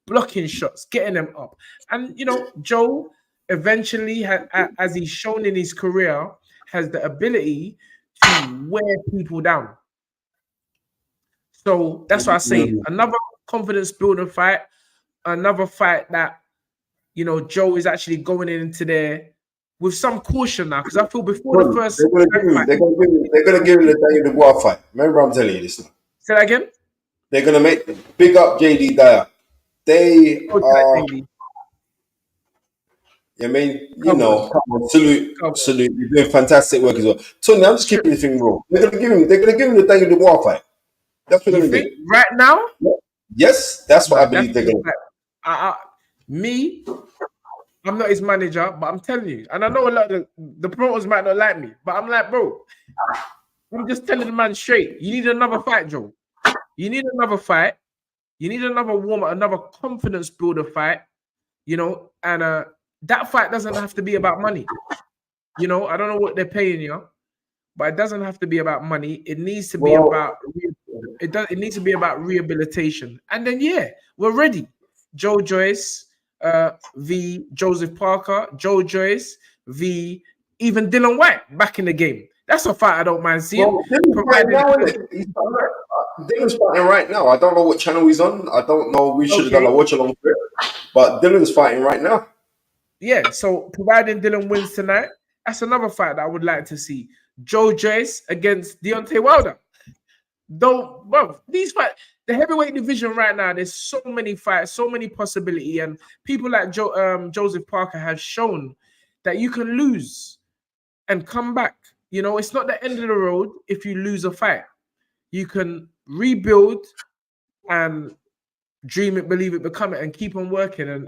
[SPEAKER 2] blocking shots, getting them up. And, Joe eventually, as he's shown in his career, has the ability to wear people down. So that's why I say another confidence building fight, another fight that, Joe is actually going into there with some caution now, because I feel before the first,
[SPEAKER 1] they're gonna give him the Daniel Dubois fight. Remember, I'm telling you this now.
[SPEAKER 2] Say that again.
[SPEAKER 1] They're gonna make big up JD Dyer. They are. I mean, salute. You're doing fantastic work as well. Tony, I'm just keeping the thing real. They're gonna give him the Daniel Dubois fight. That's what they're gonna do.
[SPEAKER 2] Right now?
[SPEAKER 1] Yes, that's what I believe they're gonna.
[SPEAKER 2] I'm not his manager, but I'm telling you, and I know a lot of the promoters might not like me, but I'm like, bro, I'm just telling the man straight. You need another fight, Joe. You need another fight. You need another warm-up, another confidence builder fight. And that fight doesn't have to be about money. I don't know what they're paying you, but it doesn't have to be about money. It needs to be about it needs to be about rehabilitation. And then we're ready. Joyce v Joseph Parker, Joyce v even Dylan White back in the game. That's a fight I don't mind seeing.
[SPEAKER 1] Dylan's fighting right now. I don't know what channel he's on. I don't know. We should have done a watch along for it. But Dylan's fighting right now.
[SPEAKER 2] Yeah, so providing Dylan wins tonight, that's another fight that I would like to see. Joyce against Deontay Wilder. These fights, the heavyweight division right now, there's so many fights, so many possibility, and people like Joseph Parker have shown that you can lose and come back. It's not the end of the road if you lose a fight. You can rebuild and dream it, believe it, become it, and keep on working. And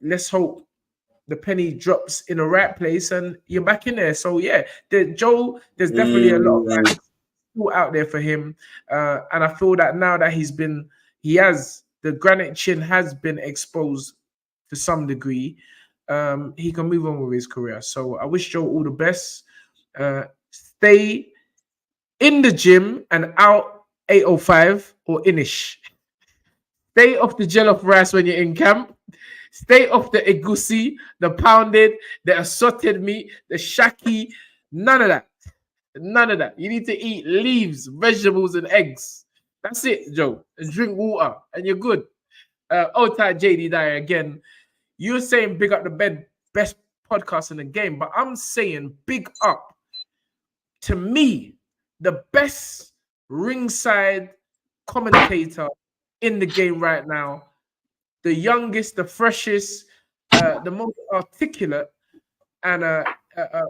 [SPEAKER 2] let's hope the penny drops in the right place and you're back in there. So there's definitely a lot of fights out there for him, and I feel that now that the granite chin has been exposed to some degree, he can move on with his career. So I wish Joe all the best. Stay in the gym and out 8:05 or inish. Stay off the jollof rice when you're in camp. Stay off the egusi, the pounded, the assorted meat, the shaki. None of that. You need to eat leaves, vegetables, and eggs. That's it, Joe. And drink water, and you're good. Otai JD Dyer again. You're saying big up the best podcast in the game, but I'm saying big up to me, the best ringside commentator in the game right now. The youngest, the freshest, the most articulate, and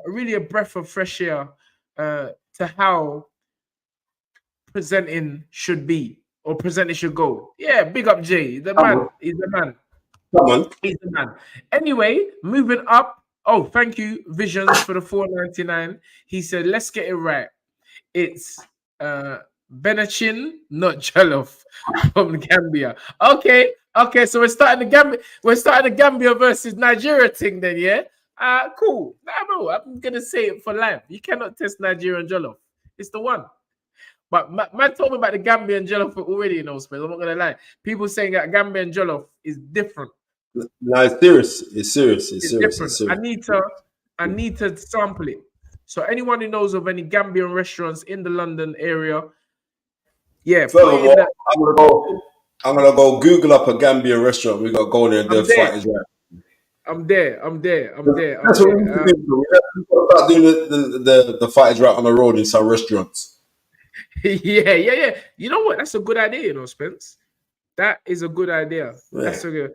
[SPEAKER 2] really a breath of fresh air to how presenting should be or presenting should go. Yeah, big up Jay. The man. He's the man.
[SPEAKER 1] Come on.
[SPEAKER 2] He's the man. Anyway, moving up. Oh, thank you, Visions, for the $4.99. He said, let's get it right. It's Benachin, not Jollof from Gambia. Okay, so we're starting the Gambia versus Nigeria thing then, yeah? Cool. Nah, bro, I'm gonna say it for life. You cannot test Nigerian Jollof. It's the one. But man told me about the Gambian Jollof already in those places. I'm not gonna lie. People saying that Gambian Jollof is different.
[SPEAKER 1] No, it's serious. It's serious. It's serious.
[SPEAKER 2] Different.
[SPEAKER 1] It's serious.
[SPEAKER 2] I need to sample it. So anyone who knows of any Gambian restaurants in the London area, yeah.
[SPEAKER 1] Furthermore, I'm gonna go Google up a Gambian restaurant. We got to go there and the fight is right.
[SPEAKER 2] I'm there.
[SPEAKER 1] That's what we need to do. We got to start doing the fight is right on the road in some restaurants.
[SPEAKER 2] Yeah. You know what? That's a good idea, you know, Spence. That is a good idea. Yeah. That's a good.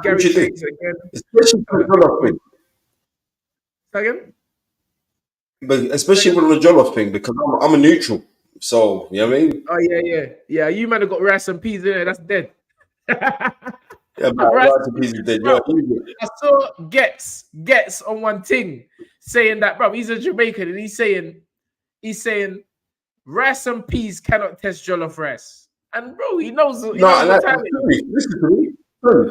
[SPEAKER 2] Gary Shakes again.
[SPEAKER 1] Especially for the Jollof thing.
[SPEAKER 2] Again?
[SPEAKER 1] But especially with the Jollof thing, because I'm a neutral. So, you know what I mean?
[SPEAKER 2] Oh, yeah. You might have got rice and peas in there. That's dead.
[SPEAKER 1] Yeah, but rice and peas is dead.
[SPEAKER 2] Bro, I saw Gets on one thing saying that, bro, he's a Jamaican and he's saying rice and peas cannot test jollof rice. And bro, he knows what time it is.
[SPEAKER 1] Listen to me.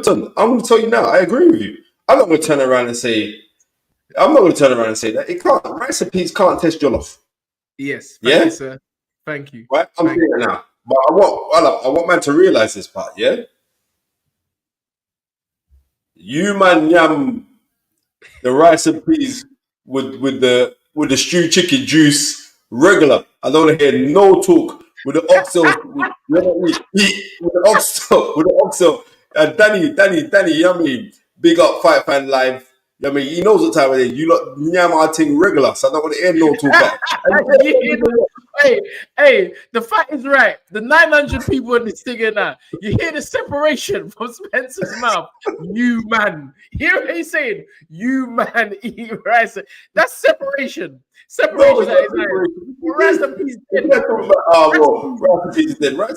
[SPEAKER 1] Son, I'm going to tell you now, I agree with you. I'm not going to turn around and say that. It can't. Rice and peas can't test jollof.
[SPEAKER 2] Yes. Thank you, sir. Thank you.
[SPEAKER 1] Right? I'm saying it now. But I want man to realize this part, yeah? You man yam the rice and peas with the stewed chicken juice regular. I don't want to hear no talk with the oxtail. with the oxtail. Danny, yummy. Big up Fight Fan Live. I mean, he knows what time it is. You lot nyam our thing regular, so I don't want to hear no talk.
[SPEAKER 2] Hey, the fact is right. The 900 people in this thing now. You hear the separation from Spencer's mouth. You man. Hear what he's saying? You man eat rice. That's separation. Separation. Rice and peas dead.
[SPEAKER 1] Rice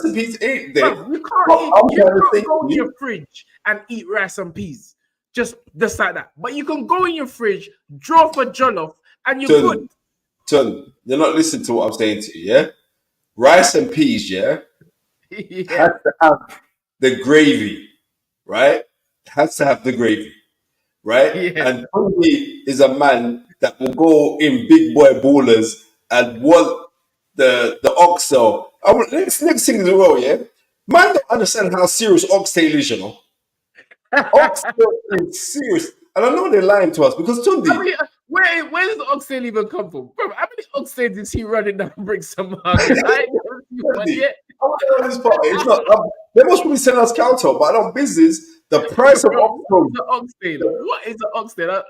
[SPEAKER 1] and peas ain't dead.
[SPEAKER 2] You can't go in your fridge and eat rice and peas. Just like that. But you can go in your fridge, draw for jollof, and you're good.
[SPEAKER 1] Ton, you're not listening to what I'm saying to you, yeah? Rice and peas, yeah? Has to have the gravy, right? Has to have the gravy, right?
[SPEAKER 2] Yeah.
[SPEAKER 1] And Tunde is a man that will go in big boy ballers and want the oxtail. Next thing as well, yeah? Man don't understand how serious oxtail is, you know? Oxtail is serious. And I know they're lying to us because Tunde...
[SPEAKER 2] Where does the oxtail even come from? Bro, how many oxtails is he running down Bricks and Market? I ain't never seen one yet.
[SPEAKER 1] It's not, they must be selling us cow toe, but on business, the price of oxtail.
[SPEAKER 2] What is the oxtail? I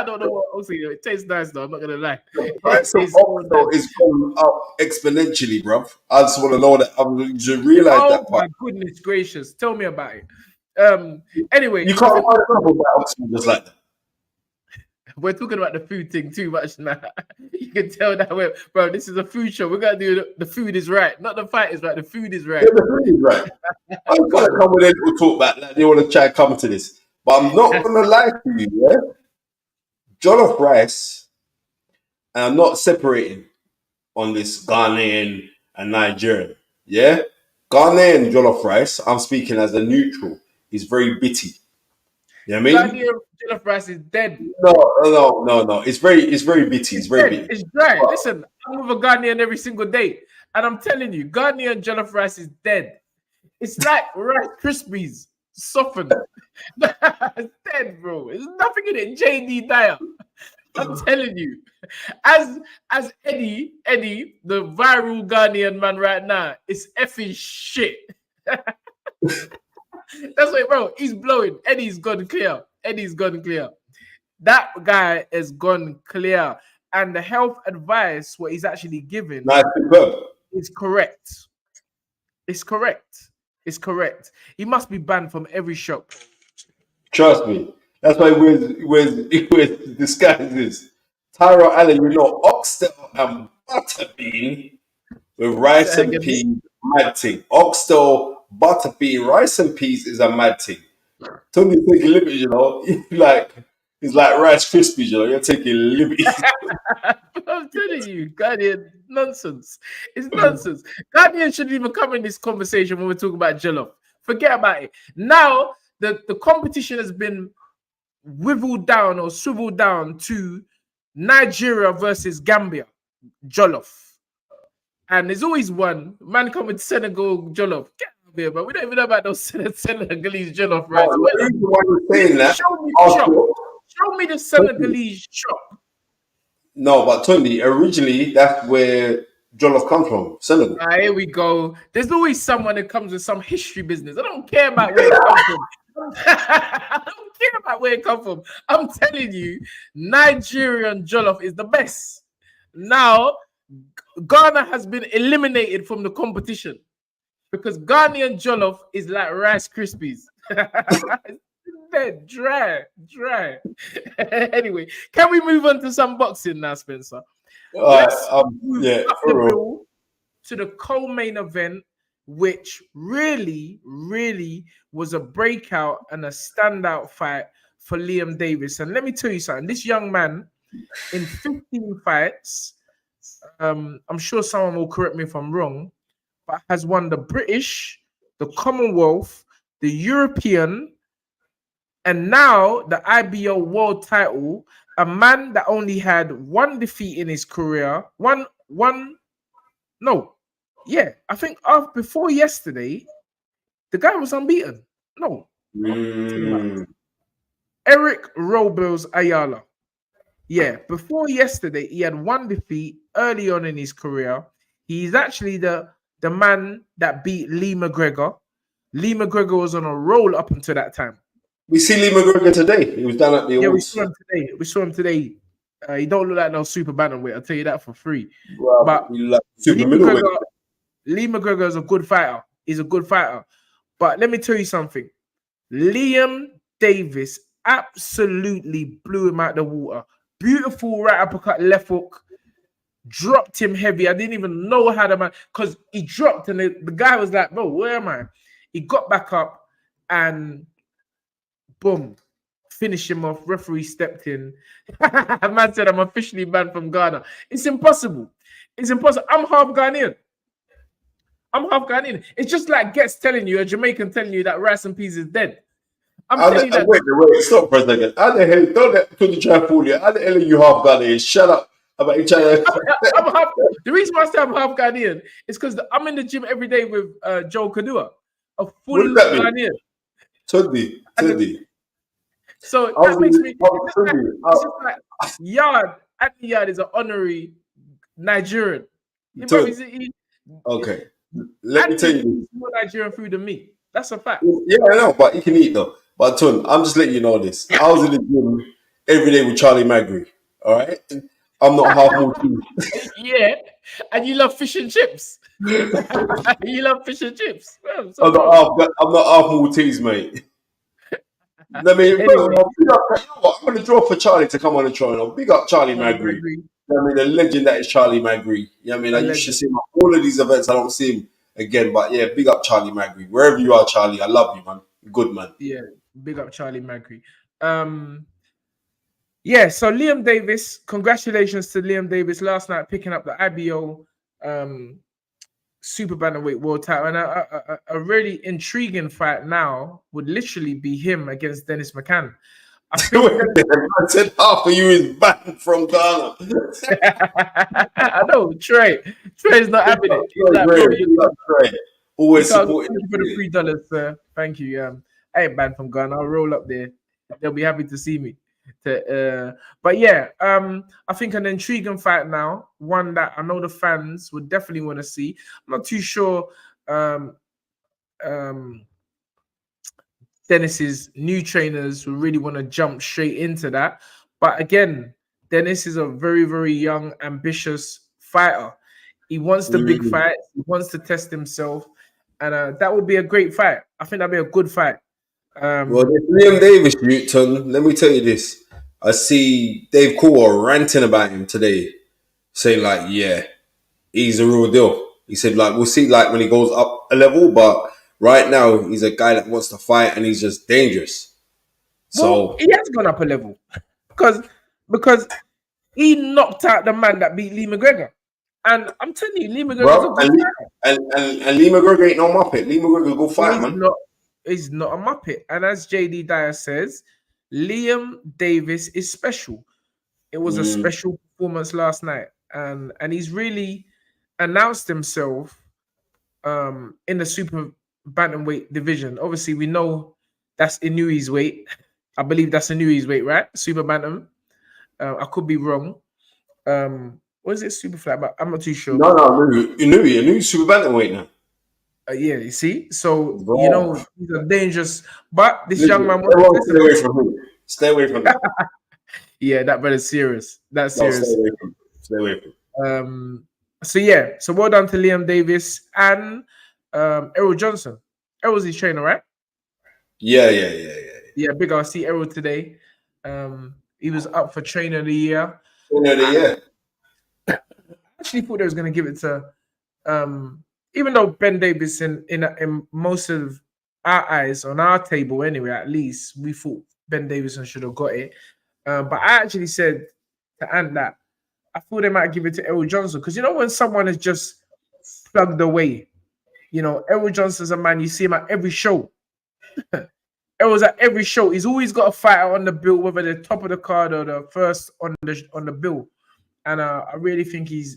[SPEAKER 2] don't know what oxtail is. It tastes nice though, I'm not going to lie.
[SPEAKER 1] The price of oxtail is going up exponentially, bro. I just want to know that. I just realize that part.
[SPEAKER 2] Oh my goodness gracious. Tell me about it. Anyway.
[SPEAKER 1] You can't buy about oxtail just like that.
[SPEAKER 2] We're talking about the food thing too much now. You can tell that bro, this is a food show. We're going to do the food is right. Not the fight is right. The food is right.
[SPEAKER 1] Yeah, the food is right. I'm going to come with a little talk back. Like they want to try and come to this. But I'm not going to lie to you, yeah? Jollof rice, and I'm not separating on this Ghanaian and Nigerian, yeah? Ghanaian jollof rice, I'm speaking as a neutral, is very bitty. You know what I mean?
[SPEAKER 2] Jollof rice is dead.
[SPEAKER 1] No. It's very bitty. It's very bitty.
[SPEAKER 2] It's dry. Listen, I'm with a Ghanaian every single day, and I'm telling you, Ghanaian jollof rice is dead. It's like Rice Krispies softened. It's dead, bro. There's nothing in it. JD Dyer. I'm telling you, as Eddie, the viral Ghanaian man right now, it's effing shit. That's why, bro. He's blowing. Eddie's gone clear. That guy is gone clear. And the health advice, what he's actually giving.
[SPEAKER 1] Nice, superb.
[SPEAKER 2] is correct. It's correct. It's correct. He must be banned from every shop.
[SPEAKER 1] Trust me. That's why he wears disguises. Tyro Allen, oxtail and butterbean with rice and peas, mad thing. Oxtail, butterbean, rice and peas is a mad thing. Tony taking liberties, it's like Rice Krispies, you're taking liberties.
[SPEAKER 2] I'm telling you, Ghanaian nonsense. It's nonsense. Ghanaian shouldn't even come in this conversation when we're talking about Jollof. Forget about it. Now, the competition has been swiveled down to Nigeria versus Gambia Jollof. And there's always one man coming to Senegal Jollof. Get out of here, but we don't even know about those Senegalese Jollof rice. Show me the Senegalese shop.
[SPEAKER 1] No, but Tony, originally that's where Jollof comes from, Senegal.
[SPEAKER 2] Here we go. There's always someone that comes with some history business. I don't care about where it comes from. I don't care about where it comes from. I'm telling you, Nigerian Jollof is the best. Now, Ghana has been eliminated from the competition because Ghanaian Jollof is like Rice Krispies. They're dry. Anyway, can we move on to some boxing now, Spencer? To the co-main event, which really was a breakout and a standout fight for Liam Davis. And let me tell you something, this young man in 15 fights, I'm sure someone will correct me if I'm wrong, but has won the British, the Commonwealth, the European, and now the IBO world title. A man that only had one defeat in his career. I think before yesterday, the guy was unbeaten. No. Eric Robles Ayala. Yeah, before yesterday, he had one defeat early on in his career. He's actually the man that beat Lee McGregor. Lee McGregor was on a roll up until that time.
[SPEAKER 1] We see Lee McGregor today. He was down at the awards.
[SPEAKER 2] We saw him today. He don't look like no super bantamweight. I'll tell you that for free.
[SPEAKER 1] Well,
[SPEAKER 2] but
[SPEAKER 1] like Lee
[SPEAKER 2] McGregor is a good fighter. He's a good fighter. But let me tell you something. Liam Davis absolutely blew him out the water. Beautiful right uppercut, left hook. Dropped him heavy. I didn't even know how the man, because he dropped and the guy was like, bro, where am I? He got back up and boom, finished him off. Referee stepped in. Man said, I'm officially banned from Ghana. It's impossible. It's impossible. I'm half Ghanaian. It's just like Gets telling you, a Jamaican telling you that rice and peas is dead.
[SPEAKER 1] Wait, stop for a second. How the hell, don't let Tunde try and fool you. How the hell are you half Ghanaian? Shut up about each other.
[SPEAKER 2] The reason why I say I'm half Ghanaian is because I'm in the gym every day with Joe Kadua, a full Ghanaian.
[SPEAKER 1] Tunde.
[SPEAKER 2] So that makes me. It's just like Yarde. Anthony Yarde is an honorary Nigerian.
[SPEAKER 1] Okay. Let me tell you.
[SPEAKER 2] He's more Nigerian food than me. That's a fact.
[SPEAKER 1] Yeah, I know, but he can eat though. But Tun, I'm just letting you know this. I was in the gym every day with Charlie Magri. All right, I'm not half Maltese.
[SPEAKER 2] Yeah, and you love fish and chips. You love fish and chips. Well,
[SPEAKER 1] I'm not half Maltese, mate. I mean, anyway. I'm going to draw for Charlie to come on the show. Big up Charlie Magri. The legend that is Charlie Magri. I mean, I used to see him at all of these events. I don't see him again, but yeah, big up Charlie Magri. Wherever you are, Charlie, I love you, man. Good man.
[SPEAKER 2] Yeah, big up Charlie Magri. Yeah, so Liam Davis, congratulations to Liam Davis last night picking up the IBO super bantamweight world title, and a really intriguing fight now would literally be him against Dennis McCann.
[SPEAKER 1] I said half of you is banned from Ghana.
[SPEAKER 2] I know, Trey. Trey's not having it.
[SPEAKER 1] Trey. Always supporting
[SPEAKER 2] you for the $3, sir. Thank you. I ain't banned from Ghana. I'll roll up there. They'll be happy to see me. But yeah, I think an intriguing fight now, one that I know the fans would definitely want to see. I'm not too sure Dennis's new trainers will really want to jump straight into that. But again, Dennis is a very, very young, ambitious fighter. He wants the big fight. He wants to test himself, and that would be a great fight. I think that'd be a good fight.
[SPEAKER 1] Well, this Liam Davis, Newton, let me tell you this. I see Dave Coolwell ranting about him today, saying like, yeah, he's a real deal. He said like, we'll see like when he goes up a level, but right now he's a guy that wants to fight and he's just dangerous. So
[SPEAKER 2] he has gone up a level because he knocked out the man that beat Lee McGregor. And I'm telling you, Lee McGregor's a good fighter.
[SPEAKER 1] And Lee McGregor ain't no muppet. Lee McGregor's a good fight, man.
[SPEAKER 2] He's not a muppet. And as JD Dyer says, Liam Davis is special. It was a special performance last night. And he's really announced himself in the super bantamweight division. Obviously, we know that's Inouye's weight. I believe that's Inouye's weight, right? Super bantam. I could be wrong. What is it? Super flat? But I'm not too sure.
[SPEAKER 1] No, Inouye's super bantamweight now.
[SPEAKER 2] Yeah, you see? So, you know, these are dangerous. But this young man...
[SPEAKER 1] Stay away from him. Stay away from him.
[SPEAKER 2] Yeah, that brother's serious. That's serious.
[SPEAKER 1] Stay away from him.
[SPEAKER 2] So, yeah. So, well done to Liam Davis and Errol Johnson. Errol's his trainer, right?
[SPEAKER 1] Yeah.
[SPEAKER 2] Yeah, big I see Errol today. He was up for Trainer of the Year.
[SPEAKER 1] Trainer of the Year.
[SPEAKER 2] I actually thought they was going to give it to... even though Ben Davis in most of our eyes, on our table anyway, at least, we thought Ben Davison should have got it. But I actually said to Ant that I thought they might give it to Errol Johnson. Because, you know, when someone is just plugged away, you know, Errol Johnson's a man, you see him at every show. Errol's at every show. He's always got a fighter on the bill, whether the top of the card or the first on the bill. And I really think he's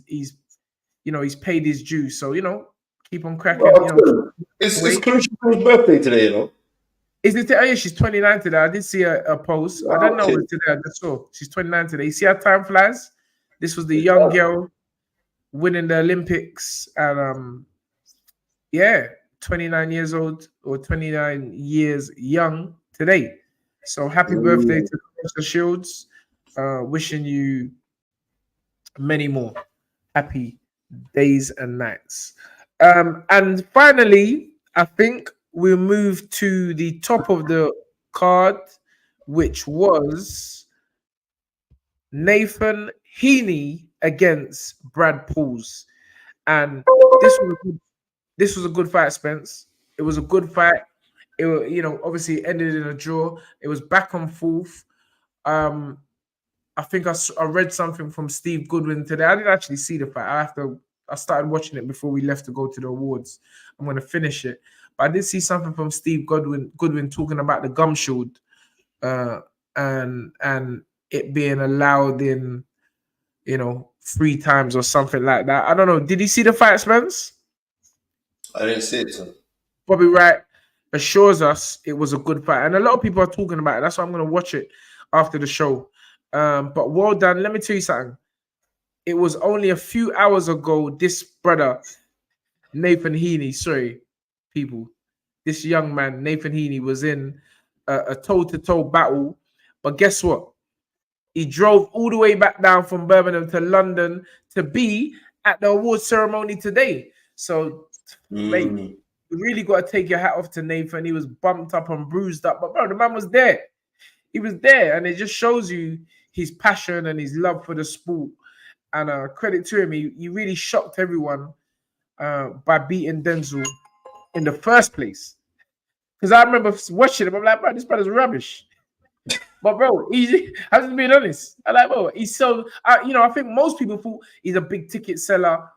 [SPEAKER 2] paid his dues. So, you know, keep on cracking.
[SPEAKER 1] It's Claricia's birthday today, you know.
[SPEAKER 2] Is it? Oh, yeah, she's 29 today. I did see a post. I don't know it today. I just saw she's 29 today. You see how time flies? This was the young girl winning the Olympics, and 29 years old or 29 years young today. So happy birthday to Clarissa Shields. Wishing you many more happy days and nights. And finally, I think we'll move to the top of the card, which was Nathan Heaney against Brad Pauls. And this was a good fight, Spence. It was a good fight. It, you know, obviously it ended in a draw. It was back and forth. I think I read something from Steve Goodwin today. I didn't actually see the fight. I started watching it before we left to go to the awards. I'm going to finish it. But I did see something from Steve Goodwin talking about the gum shield and it being allowed in, 3 times or something like that. I don't know. Did you see the fight, Spence?
[SPEAKER 1] I didn't see it, son.
[SPEAKER 2] Bobby Wright assures us it was a good fight. And a lot of people are talking about it. That's why I'm going to watch it after the show. But well done. Let me tell you something. It was only a few hours ago, this brother, Nathan Heeney, this young man, Nathan Heeney, was in a toe-to-toe battle. But guess what? He drove all the way back down from Birmingham to London to be at the award ceremony today. So, mate, you really got to take your hat off to Nathan. He was bumped up and bruised up. But, bro, the man was there. He was there. And it just shows you his passion and his love for the sport. And credit to him, he really shocked everyone by beating Denzel in the first place. Because I remember watching him, I'm like, bro, this brother's rubbish. But bro, I'm just being honest. I'm like, bro, he's so, I think most people thought he's a big ticket seller,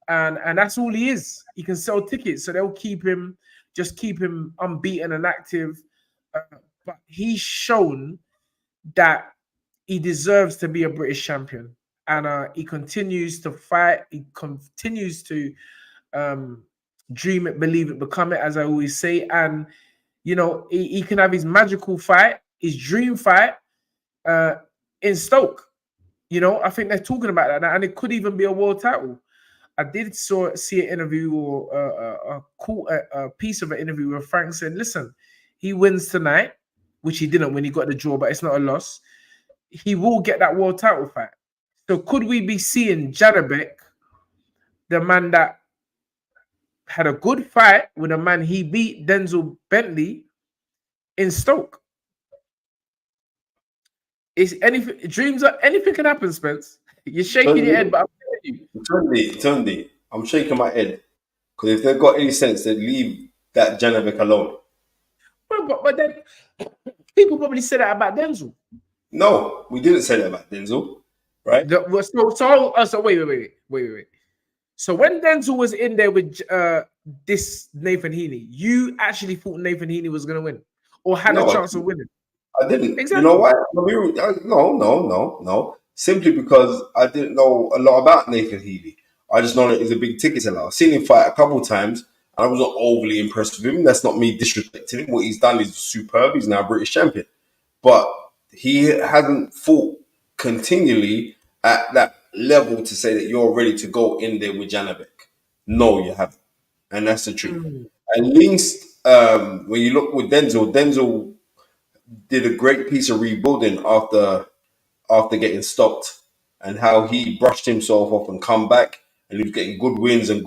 [SPEAKER 2] and that's all he is. He can sell tickets, so they'll keep him unbeaten and active. But he's shown that he deserves to be a British champion. And he continues to fight. He continues to dream it, believe it, become it, as I always say. And, he can have his magical fight, his dream fight in Stoke. I think they're talking about that now, and it could even be a world title. I did see an interview or a piece of an interview where Frank said, listen, he wins tonight, which he didn't when he got the draw, but it's not a loss. He will get that world title fight. So could we be seeing Jadabek the man that had a good fight with a man he beat, Denzel Bentley, in Stoke. Is anything dreams are anything can happen, Spence. You're shaking your head, but I'm telling you.
[SPEAKER 1] Tunde, I'm shaking my head because if they've got any sense, they'd leave that Janovic alone.
[SPEAKER 2] But then people probably say that about Denzel.
[SPEAKER 1] No, we didn't say that about Denzel, right?
[SPEAKER 2] So wait. So when Denzel was in there with this Nathan Heaney, you actually thought Nathan Heaney was going to win or had a chance of winning?
[SPEAKER 1] I didn't.
[SPEAKER 2] Exactly.
[SPEAKER 1] You know why? No. Simply because I didn't know a lot about Nathan Heaney. I just know that he's a big ticket seller. I've seen him fight a couple of times, and I wasn't overly impressed with him. That's not me disrespecting him. What he's done is superb. He's now British champion. But he hasn't fought continually at that level to say that you're ready to go in there with Janovic. No, you haven't. And that's the truth. At least when you look with Denzel did a great piece of rebuilding after getting stopped, and how he brushed himself off and come back, and he was getting good wins, and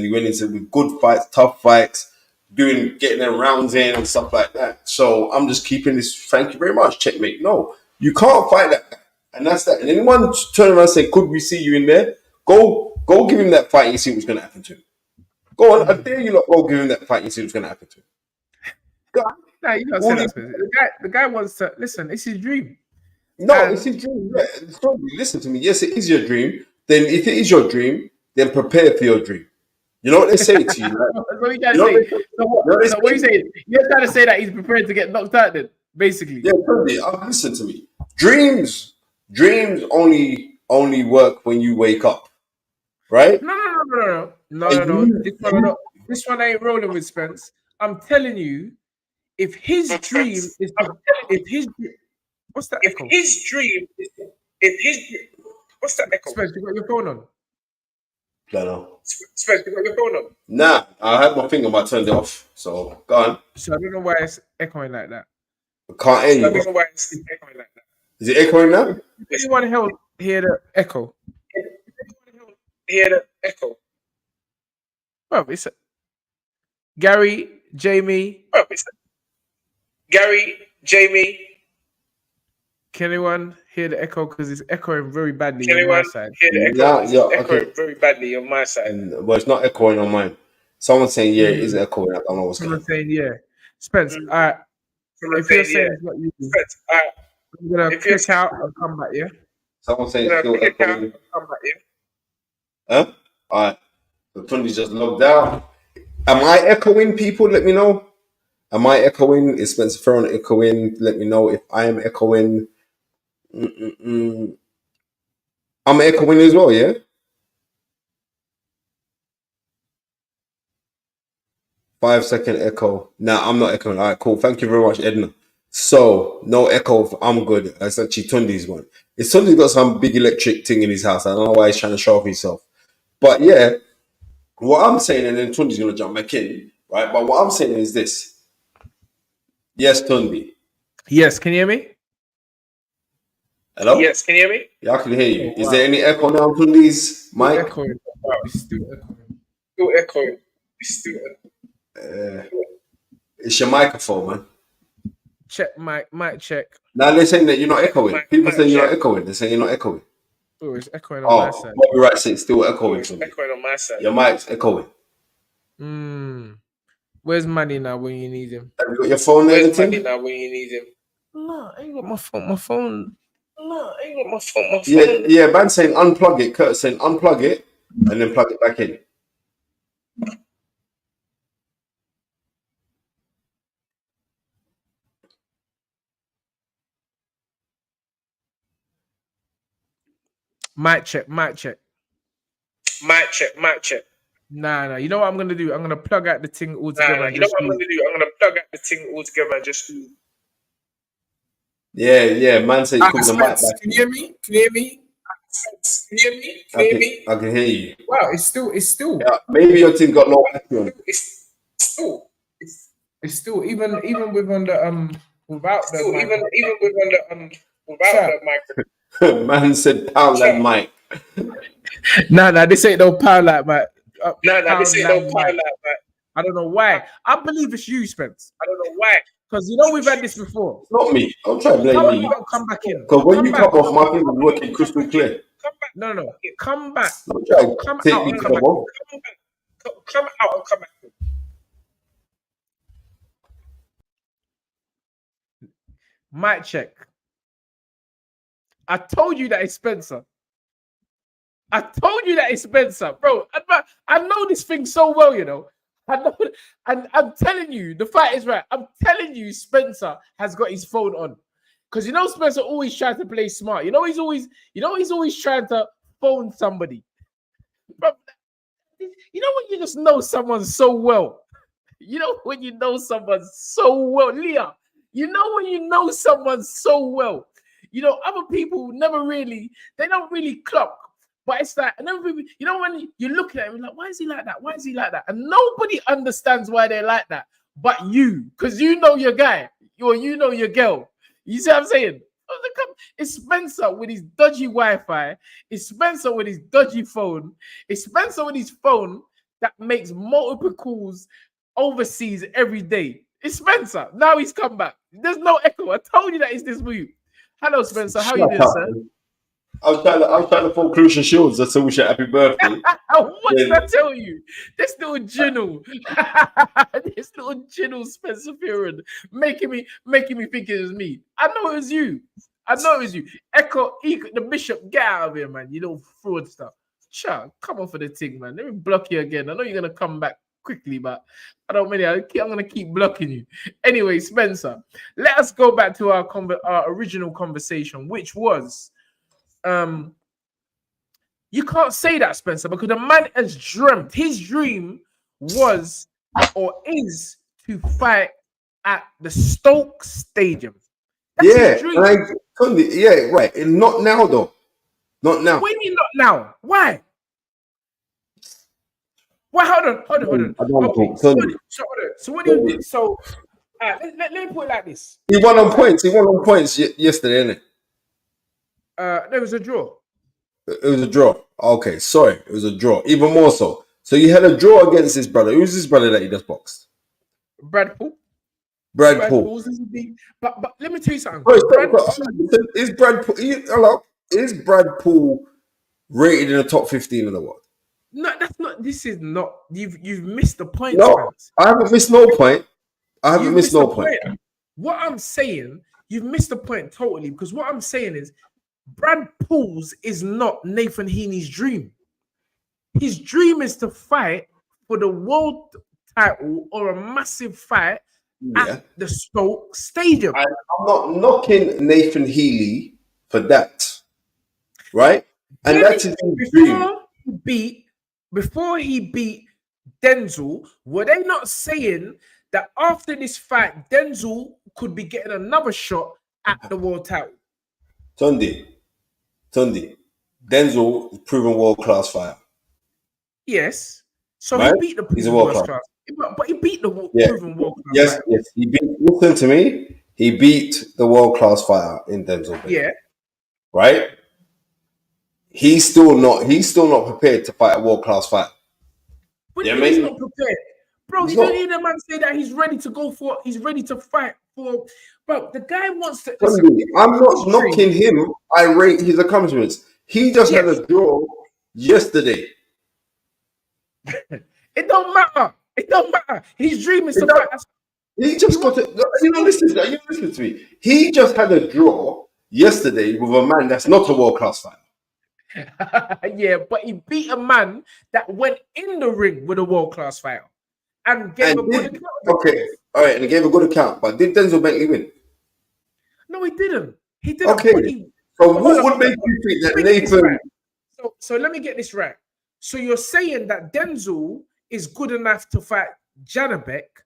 [SPEAKER 1] he went into with good fights, tough fights, getting their rounds in and stuff like that. So I'm just keeping this. Thank you very much. Checkmate. No, you can't fight that guy, and that's that. And anyone turn around and say, "Could we see you in there?" Go give him that fight and see what's going to happen to him. Go on, I dare you lot. Go give him that fight and see what's going to happen to him. God.
[SPEAKER 2] No, you can't say that. The guy wants to listen. It's his dream.
[SPEAKER 1] No, it's his dream. Yeah, listen to me. Yes, it is your dream. Then, if it is your dream, then prepare for your dream. You know what they say to you? Right?
[SPEAKER 2] What you trying to say? So what are you saying? You're trying to say that he's prepared to get knocked out, then, basically.
[SPEAKER 1] Yeah, totally. Listen to me. Dreams only work when you wake up, right?
[SPEAKER 2] No. This one ain't rolling with Spence. I'm telling you, if his dream is, what's that echo? What's that echo? Spence, you got your phone on?
[SPEAKER 1] No.
[SPEAKER 2] Spence, you got your phone on?
[SPEAKER 1] Nah, I had my finger, but I turned it off. So go on.
[SPEAKER 2] So I don't know why it's echoing like that.
[SPEAKER 1] I can't hear you.
[SPEAKER 2] I don't know why it's echoing like that.
[SPEAKER 1] Is it echoing now?
[SPEAKER 2] Does anyone hear the echo? Well, it's Gary, Jamie. Can anyone hear the echo? Because it's echoing very badly on my side.
[SPEAKER 1] Very badly on my side. But it's not echoing on mine. Someone's saying, yeah, it is echoing. I don't know what's going on.
[SPEAKER 2] Someone's saying, yeah. Spence, all right. If you're saying it's not you, I'm going to click out and come back, yeah?
[SPEAKER 1] Someone's saying it's still echoing. Huh? All right. The Tunde's just logged out. Am I echoing, people? Let me know. Am I echoing? Is Spencer Fearon echoing? Let me know if I am echoing. I'm echoing as well, yeah? 5-second echo. Nah, I'm not echoing. All right, cool. Thank you very much, Edna. So, no echo. I'm good. That's actually Tunde's one. Tunde's got some big electric thing in his house. I don't know why he's trying to show off himself. But yeah, what I'm saying, and then Tunde's going to jump back in, right? But what I'm saying is this. Yes, Tunde.
[SPEAKER 2] Yes, can you hear me?
[SPEAKER 1] Hello?
[SPEAKER 2] Yes, can you hear me?
[SPEAKER 1] Yeah, I can hear you. Is there any echo now on Tunde's mic?
[SPEAKER 2] It's still echoing.
[SPEAKER 1] It's your microphone, man.
[SPEAKER 2] Check mic check.
[SPEAKER 1] Now they're saying that you're not echoing. People saying you're not echoing. They're saying you're not echoing.
[SPEAKER 2] Oh, it's echoing on my side.
[SPEAKER 1] Bobby Wright said it's still echoing.
[SPEAKER 2] It's echoing on my side.
[SPEAKER 1] Your mic's echoing.
[SPEAKER 2] Where's Manny now when you need him?
[SPEAKER 1] Have you got your phone there?
[SPEAKER 2] Where's Manny now when you need him? No, I ain't got my phone.
[SPEAKER 1] Yeah, man saying unplug it. Kurt saying unplug it and then plug it back in.
[SPEAKER 2] Mic check. Nah. You know what I'm gonna do? I'm gonna plug out the thing altogether.
[SPEAKER 1] Yeah. Man said put the mic back.
[SPEAKER 2] Can you hear me?
[SPEAKER 1] I can hear you.
[SPEAKER 2] Wow, it's still.
[SPEAKER 1] Yeah, maybe your thing got low battery on.
[SPEAKER 2] It's still even with on the without the mic.
[SPEAKER 1] Man said pound that mic.
[SPEAKER 2] Nah, this ain't no power like man.
[SPEAKER 5] This ain't no power like that.
[SPEAKER 2] I don't know why. I believe it's you, Spence.
[SPEAKER 5] I don't know why.
[SPEAKER 2] Because you know we've had this before.
[SPEAKER 1] It's not me. Don't try to blame
[SPEAKER 2] Come,
[SPEAKER 1] me.
[SPEAKER 2] come back in.
[SPEAKER 1] Because when
[SPEAKER 2] Come
[SPEAKER 1] you
[SPEAKER 2] back.
[SPEAKER 1] come off, my thing was working crystal clear.
[SPEAKER 5] Come back.
[SPEAKER 2] No. Come back.
[SPEAKER 1] Don't try to
[SPEAKER 2] Come
[SPEAKER 1] take
[SPEAKER 2] out
[SPEAKER 1] me
[SPEAKER 2] and
[SPEAKER 1] to
[SPEAKER 2] come
[SPEAKER 1] the
[SPEAKER 2] back.
[SPEAKER 1] ball.
[SPEAKER 5] Come out and come back.
[SPEAKER 2] Mic check. I told you that it's Spencer. I told you that it's Spencer, bro. I know this thing so well, you know. I know, and I'm telling you, the fight is right. I'm telling you, Spencer has got his phone on, because you know Spencer always tries to play smart. He's always trying to phone somebody. Bro, you know when you just know someone so well. You know when you know someone so well, Leah. You know when you know someone so well. You know other people they don't really clock. But it's like, and everybody, you know, when you look at him, like, why is he like that? Why is he like that? And nobody understands why they're like that, but you, because you know your guy, or you know your girl. You see what I'm saying? It's Spencer with his dodgy Wi-Fi. It's Spencer with his dodgy phone. It's Spencer with his phone that makes multiple calls overseas every day. It's Spencer. Now he's come back. There's no echo. I told you that it's this move. Hello, Spencer. How you doing, sir?
[SPEAKER 1] I was trying to phone Crucial Shields just to wish her happy birthday.
[SPEAKER 2] What did I tell you? This little General, Spencer Fearon, making me think it was me. I know it was you. Echo, the Bishop, get out of here, man. You know, fraud stuff. Sure, come on for the thing, man. Let me block you again. I know you're gonna come back quickly, but I'm gonna keep blocking you. Anyway, Spencer, let us go back to our original conversation, which was. You can't say that, Spencer, because the man has dreamt. His dream was or is to fight at the Stoke Stadium. That's his dream.
[SPEAKER 1] Yeah, right. And not now, though. Not now.
[SPEAKER 2] What do you mean not now? Why? Well, hold on. Okay, so what do you do? So let me put it like this.
[SPEAKER 1] He won on points yesterday, didn't it?
[SPEAKER 2] There was a draw.
[SPEAKER 1] It was a draw. Okay, sorry. It was a draw. Even more so. So you had a draw against his brother. Who's his brother that he just boxed?
[SPEAKER 2] Brad Paul.
[SPEAKER 1] Brad Paul.
[SPEAKER 2] But let me tell you something.
[SPEAKER 1] Is Brad Paul rated in the top 15 in the world?
[SPEAKER 2] No, that's not. This is not. You've missed the point.
[SPEAKER 1] No,
[SPEAKER 2] Spence.
[SPEAKER 1] I haven't missed no point.
[SPEAKER 2] What I'm saying, you've missed the point totally, because what I'm saying is Brad Paul's is not Nathan Heaney's dream. His dream is to fight for the world title or a massive fight at the Stoke Stadium.
[SPEAKER 1] I'm not knocking Nathan Heaney for that, right? And that's his dream.
[SPEAKER 2] Before he beat Denzel, were they not saying that after this fight, Denzel could be getting another shot at the world title?
[SPEAKER 1] Tunde, Denzel is proven world-class fighter.
[SPEAKER 2] Yes. So
[SPEAKER 1] right?
[SPEAKER 2] He beat the proven
[SPEAKER 1] world-class.
[SPEAKER 2] But he beat the proven world-class fighter.
[SPEAKER 1] Yes. He beat, listen to me. He beat the world-class fighter in Denzel.
[SPEAKER 2] Yeah.
[SPEAKER 1] Right? He's still not prepared to fight a world-class fighter.
[SPEAKER 2] But he's not prepared. Bro, you don't hear the man say that he's ready to fight for. Bro, the guy wants to.
[SPEAKER 1] I'm not knocking him. I rate his accomplishments. He just had a draw yesterday.
[SPEAKER 2] It don't matter. His dream is to fight.
[SPEAKER 1] He just got it. Listen to me. He just had a draw yesterday with a man that's not a world-class fighter.
[SPEAKER 2] Yeah, but he beat a man that went in the ring with a world-class fighter and gave a good account.
[SPEAKER 1] Okay, all right, and he gave a good account. But did Denzel Bentley win?
[SPEAKER 2] No, he didn't. He didn't.
[SPEAKER 1] Okay. So what would make you think that Nathan?
[SPEAKER 2] Right. So let me get this right. So you're saying that Denzel is good enough to fight Janabek,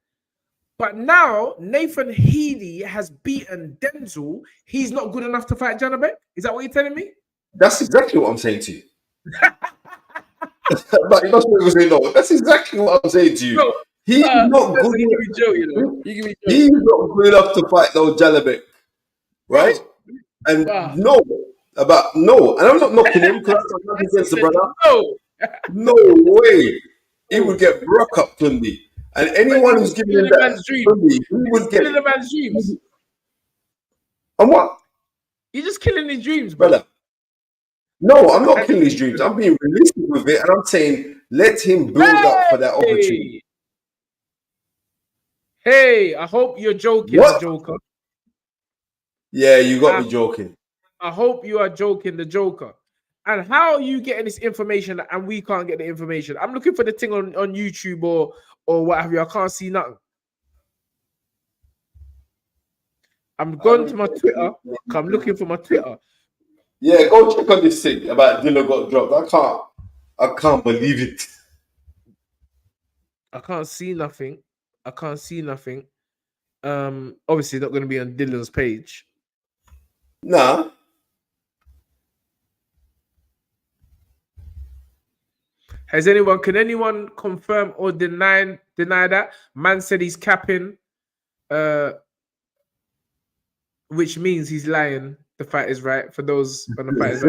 [SPEAKER 2] but now Nathan Heaney has beaten Denzel. He's not good enough to fight Janabek? Is that what you're telling me?
[SPEAKER 1] That's exactly what I'm saying to you. But no, that's exactly what I'm saying to you.
[SPEAKER 2] Bro,
[SPEAKER 1] he's not good enough. He's not good enough to fight those Janabek, right? And no, About no, and I'm not knocking him because I'm not against the brother.
[SPEAKER 2] No.
[SPEAKER 1] No way. He would get broke up, Tunde. And anyone who's giving him
[SPEAKER 2] Killing a
[SPEAKER 1] that,
[SPEAKER 2] man's dream.
[SPEAKER 1] Tunde, he would get.
[SPEAKER 2] Killing a man's dreams.
[SPEAKER 1] And what?
[SPEAKER 2] You're just killing his dreams, bro.
[SPEAKER 1] Brother. No, I'm not killing his dreams. I'm being realistic with it, and I'm saying let him build up for that opportunity.
[SPEAKER 2] Hey, I hope you're joking,
[SPEAKER 1] What?
[SPEAKER 2] the Joker.
[SPEAKER 1] Yeah, you got me joking.
[SPEAKER 2] I hope you are joking, the Joker. And how are you getting this information and we can't get the information? I'm looking for the thing on YouTube or what have you. I can't see nothing. I'm going to my Twitter. I'm looking for my Twitter.
[SPEAKER 1] Yeah, go check on this thing about Dylan got dropped. I can't believe it.
[SPEAKER 2] I can't see nothing. Obviously not going to be on Dylan's page.
[SPEAKER 1] Nah.
[SPEAKER 2] Can anyone confirm or deny that? Man said he's capping, which means he's lying. The fight is right. For those on the fight is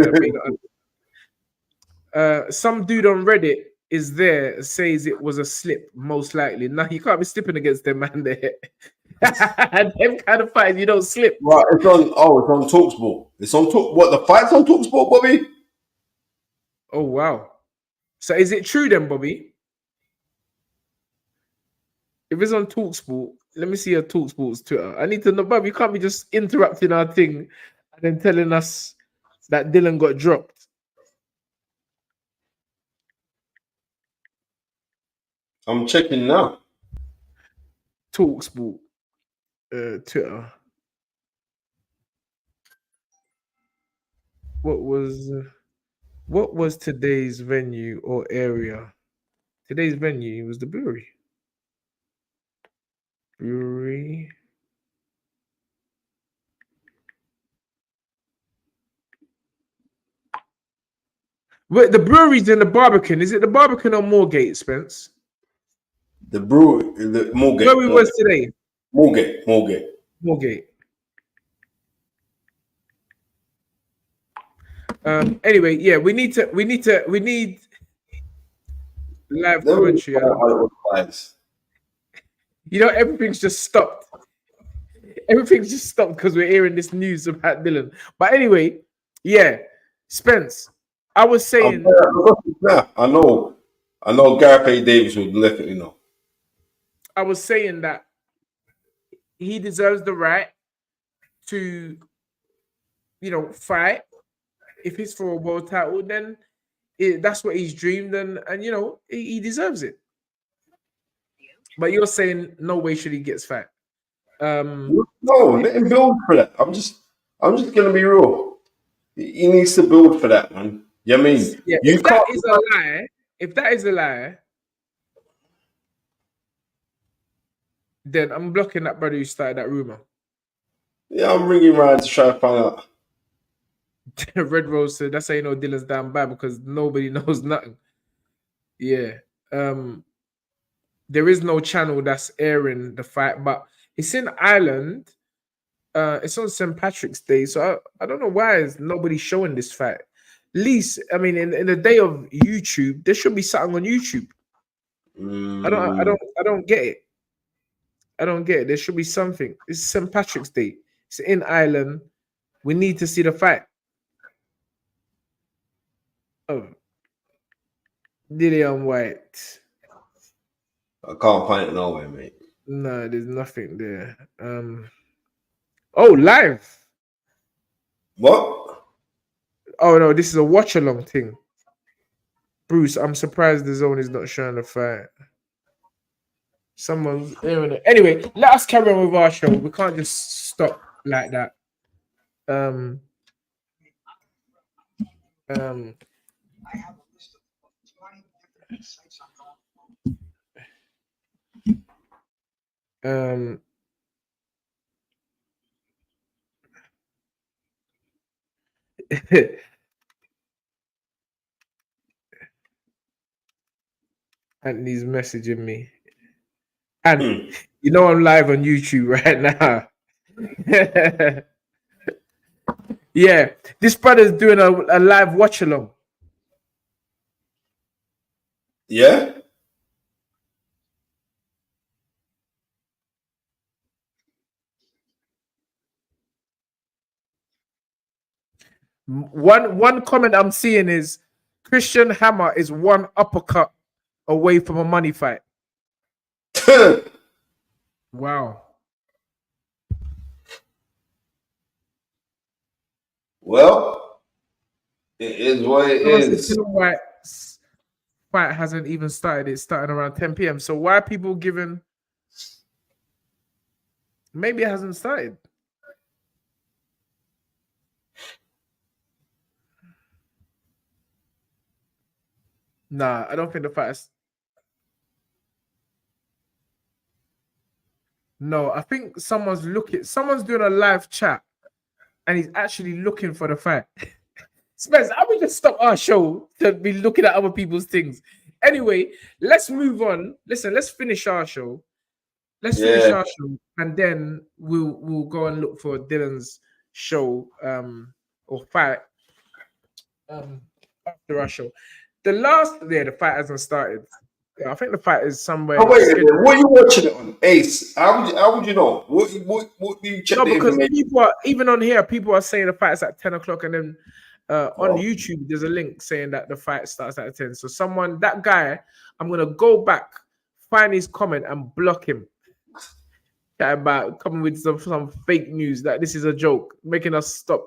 [SPEAKER 2] right. Some dude on Reddit is there, says it was a slip, most likely. Nah, you can't be slipping against them, man. There. Them kind of fights, you don't slip.
[SPEAKER 1] Right, it's on TalkSport. It's on Talk. What, the fight's on TalkSport, Bobby?
[SPEAKER 2] Oh wow. So is it true then, Bobby? If it's on TalkSport, let me see your TalkSport's Twitter. I need to know, Bob. You can't be just interrupting our thing and then telling us that Dylan got dropped.
[SPEAKER 1] I'm checking now.
[SPEAKER 2] TalkSport Twitter. What was today's venue or area? Today's venue was the brewery. Wait, the brewery's in the Barbican. Is it the Barbican or Moorgate, Spence?
[SPEAKER 1] The Moorgate.
[SPEAKER 2] Where we was today?
[SPEAKER 1] Moorgate.
[SPEAKER 2] Anyway, yeah, we need live commentary. You know, everything's just stopped. Everything's just stopped because we're hearing this news about Dylan. But anyway, yeah, Spence, I was saying.
[SPEAKER 1] I know Gareth A. Davis would definitely know.
[SPEAKER 2] I was saying that he deserves the right to, fight. If it's for a world title, then that's what he's dreamed, and he deserves it. But you're saying no way should he get fight.
[SPEAKER 1] No, let him build for that. I'm just gonna be real. He needs to build for that, man. You know what I mean?
[SPEAKER 2] Yeah, if that is a lie, then I'm blocking that brother who started that rumor.
[SPEAKER 1] Yeah, I'm ringing around to try to find out.
[SPEAKER 2] Red Rose said that's how you know Dylan's down bad because nobody knows nothing. Yeah. There is no channel that's airing the fight, but it's in Ireland. It's on St. Patrick's Day, so I don't know why is nobody showing this fight. At least, I mean, in the day of YouTube, there should be something on YouTube. I don't get it. I don't get it. There should be something. It's St. Patrick's Day. It's in Ireland. We need to see the fight. Oh, Dillian White.
[SPEAKER 1] I can't find it nowhere, mate.
[SPEAKER 2] No, there's nothing there. Oh, live.
[SPEAKER 1] What?
[SPEAKER 2] Oh no, this is a watch along thing. Bruce, I'm surprised the zone is not showing the fight. Someone's hearing it. Anyway, let us carry on with our show. We can't just stop like that. Anthony's messaging me. And you know I'm live on YouTube right now. Yeah, this brother's doing a live watch along.
[SPEAKER 1] Yeah.
[SPEAKER 2] One comment I'm seeing is Christian Hammer is one uppercut away from a money fight. Wow.
[SPEAKER 1] Well, it is what it is.
[SPEAKER 2] Dylan White's fight hasn't even started. It's starting around 10 p.m. So why are people giving? Maybe it hasn't started. Nah, I don't think the fight is. No, I think someone's doing a live chat and he's actually looking for the fight. Spence, I would just stop our show to be looking at other people's things. Anyway, let's move on. Listen, let's finish our show. Finish our show, and then we'll go and look for Dylan's show or fight after our show. The fight hasn't started. Yeah, I think the fight is somewhere.
[SPEAKER 1] Oh, wait, what are you watching it on? Ace. How would you know? What do you check?
[SPEAKER 2] No, because people are, even on here, people are saying the fight's at 10 o'clock, and then on YouTube there's a link saying that the fight starts at 10. So that guy, I'm gonna go back, find his comment, and block him. About coming with some fake news that this is a joke, making us stop.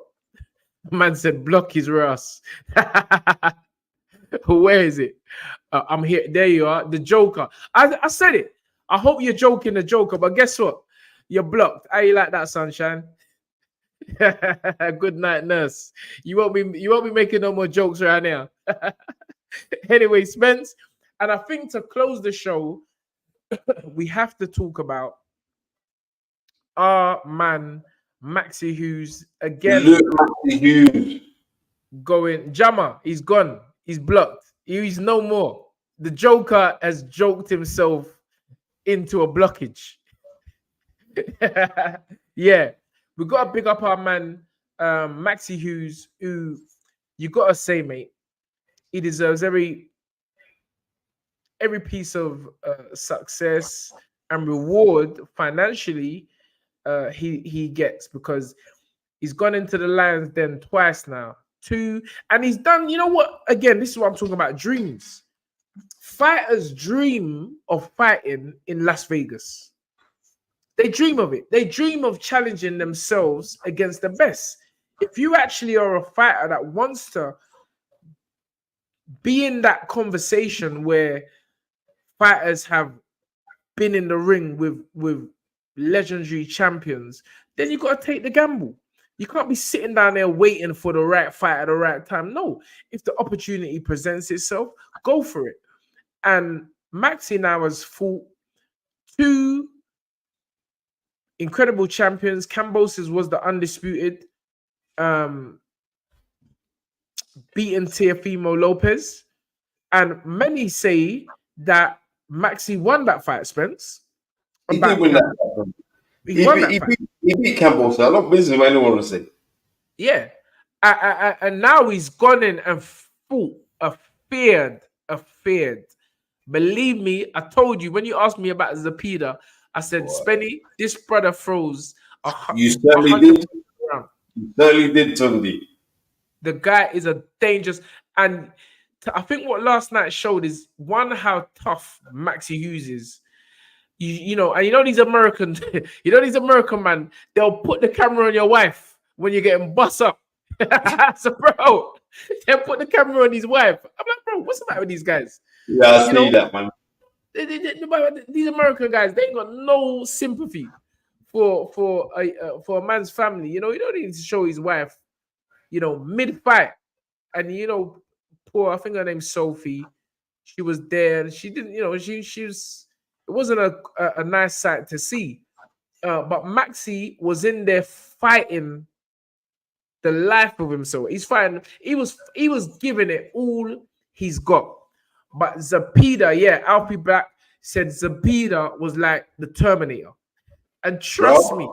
[SPEAKER 2] Man said block his ass. Where is it? I'm here. There you are. The Joker. I said it. I hope you're joking the Joker, but guess what? You're blocked. How you like that, sunshine? Good night, nurse. You won't be making no more jokes right now. Anyway, Spence, and I think to close the show, we have to talk about our man Maxi Hughes again.
[SPEAKER 1] Maxi Hughes
[SPEAKER 2] going Jammer. He's gone. He's blocked. He's no more. The Joker has joked himself into a blockage. Yeah, we got to pick up our man Maxi Hughes, who you got to say, mate, he deserves every piece of success and reward financially he gets, because he's gone into the Lions Den twice now. And he's done, you know what? Again, this is what I'm talking about, dreams. Fighters dream of fighting in Las Vegas. They dream of it. They dream of challenging themselves against the best. If you actually are a fighter that wants to be in that conversation where fighters have been in the ring with legendary champions, then you got to take the gamble. You can't be sitting down there waiting for the right fight at the right time. No, if the opportunity presents itself, go for it. And Maxi now has fought 2 incredible champions. Cambosis was the undisputed, beaten Teofimo Lopez. And many say that Maxi won that fight, Spence.
[SPEAKER 1] He did win that fight. He beat Campbell, so I'm not business what anyone will say.
[SPEAKER 2] Yeah. And now he's gone in and fought a feared. Believe me, I told you when you asked me about Zepeda, I said, Spenny, this brother throws
[SPEAKER 1] You certainly did. You certainly did, Tunde.
[SPEAKER 2] The guy is a dangerous, and I think what last night showed is how tough Maxi Hughes is. You know these American, these American man, they'll put the camera on your wife when you're getting bust up. So, bro, they'll put the camera on his wife. I'm like, bro, what's the matter with these guys?
[SPEAKER 1] Yeah, I see that, man.
[SPEAKER 2] These American guys, they ain't got no sympathy for a man's family. You don't need to show his wife, mid-fight. And, poor, I think her name's Sophie. She was there and she didn't, she was, it wasn't a nice sight to see. But Maxi was in there fighting the life of himself. He's fighting, he was giving it all he's got. But Zepeda, Alfie Black said Zepeda was like the Terminator. And trust me,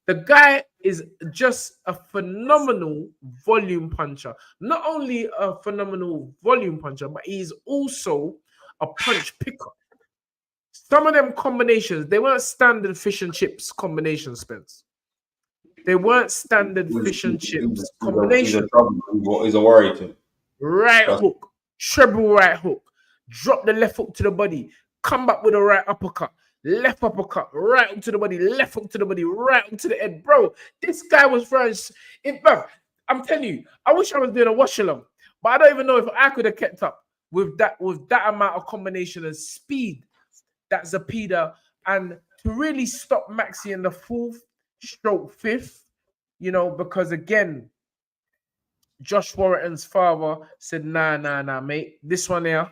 [SPEAKER 2] the guy is just a phenomenal volume puncher. Not only a phenomenal volume puncher, but he's also a punch picker. Some of them combinations, they weren't standard fish and chips combinations, Spence. They weren't standard fish and chips combinations.
[SPEAKER 1] He's a worry to him.
[SPEAKER 2] Right hook, treble right hook, drop the left hook to the body, come back with a right uppercut, left uppercut, right hook to the body, left hook to the body, right hook to the head. Bro, this guy was first. I'm telling you, I wish I was doing a wash along, but I don't even know if I could have kept up with that amount of combination and speed that Zepeda, and to really stop Maxi in the 4th stroke 5th, because again, Josh Warrington's father said, nah, mate. This one here,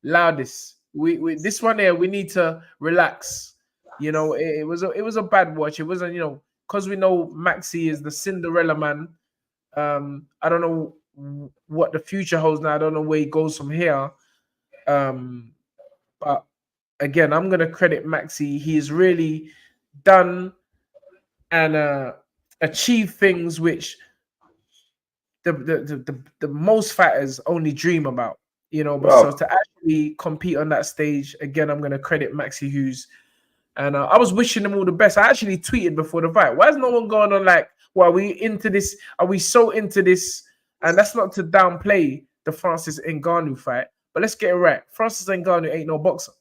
[SPEAKER 2] loudest. We this one here, we need to relax. It was a bad watch. It wasn't, because we know Maxi is the Cinderella man. I don't know what the future holds now. I don't know where he goes from here. But again, I'm gonna credit Maxi. He's really done and achieved things which the most fighters only dream about, So to actually compete on that stage, again, I'm going to credit Maxi Hughes. And I was wishing him all the best. I actually tweeted before the fight, why is no one going on like, well, are we into this? Are we so into this? And that's not to downplay the Francis Ngannou fight, but let's get it right. Francis Ngannou ain't no boxer.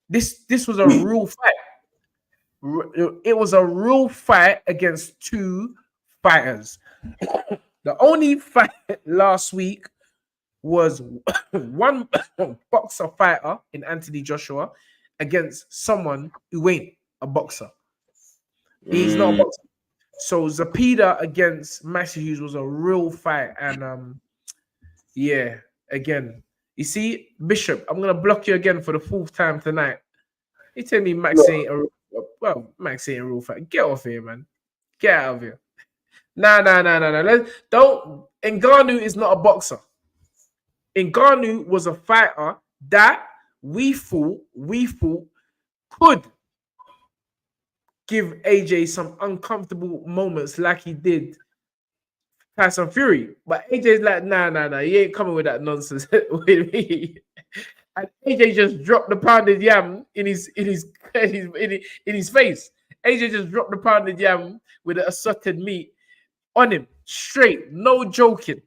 [SPEAKER 2] This was a real fight. It was a real fight against 2 fighters. The only fight last week was one boxer fighter in Anthony Joshua against someone who ain't a boxer. He's not a boxer. So Zepeda against Maxi Hughes was a real fight. And again, you see, Bishop, I'm going to block you again for the 4th time tonight. You tell me Maxi ain't Maxi ain't a real fight. Get off here, man. Get out of here. Nah. Don't. Ngannou is not a boxer. Ngannou was a fighter that we thought could give AJ some uncomfortable moments like he did Tyson Fury. But AJ's like, nah. You ain't coming with that nonsense with me. And AJ just dropped the pounded yam in his face. AJ just dropped the pounded yam with the assorted meat on him, straight, no joking.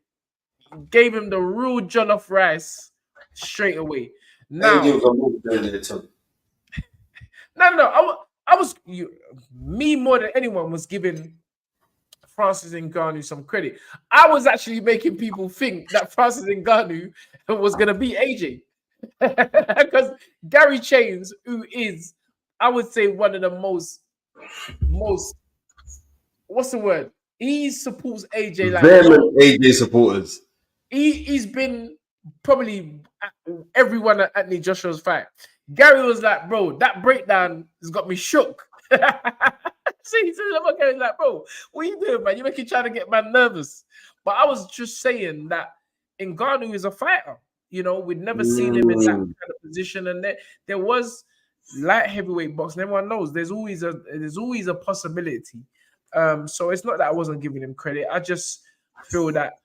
[SPEAKER 2] Gave him the real jollof rice straight away. Now, me more than anyone was giving Francis Ngannou some credit. I was actually making people think that Francis Ngannou was going to beat AJ. Because Gary Chains, who is, I would say, one of the most, what's the word? He supports AJ like
[SPEAKER 1] AJ supporters.
[SPEAKER 2] He's been probably everyone at Anthony Joshua's fight. Gary was like, bro, that breakdown has got me shook. See, he's like, bro, what are you doing, man? You're trying to get man nervous. But I was just saying that Ngannou is a fighter. We'd never seen him in that kind of position. And there was light heavyweight boxing. Everyone knows there's always a possibility. So it's not that I wasn't giving him credit. I just feel that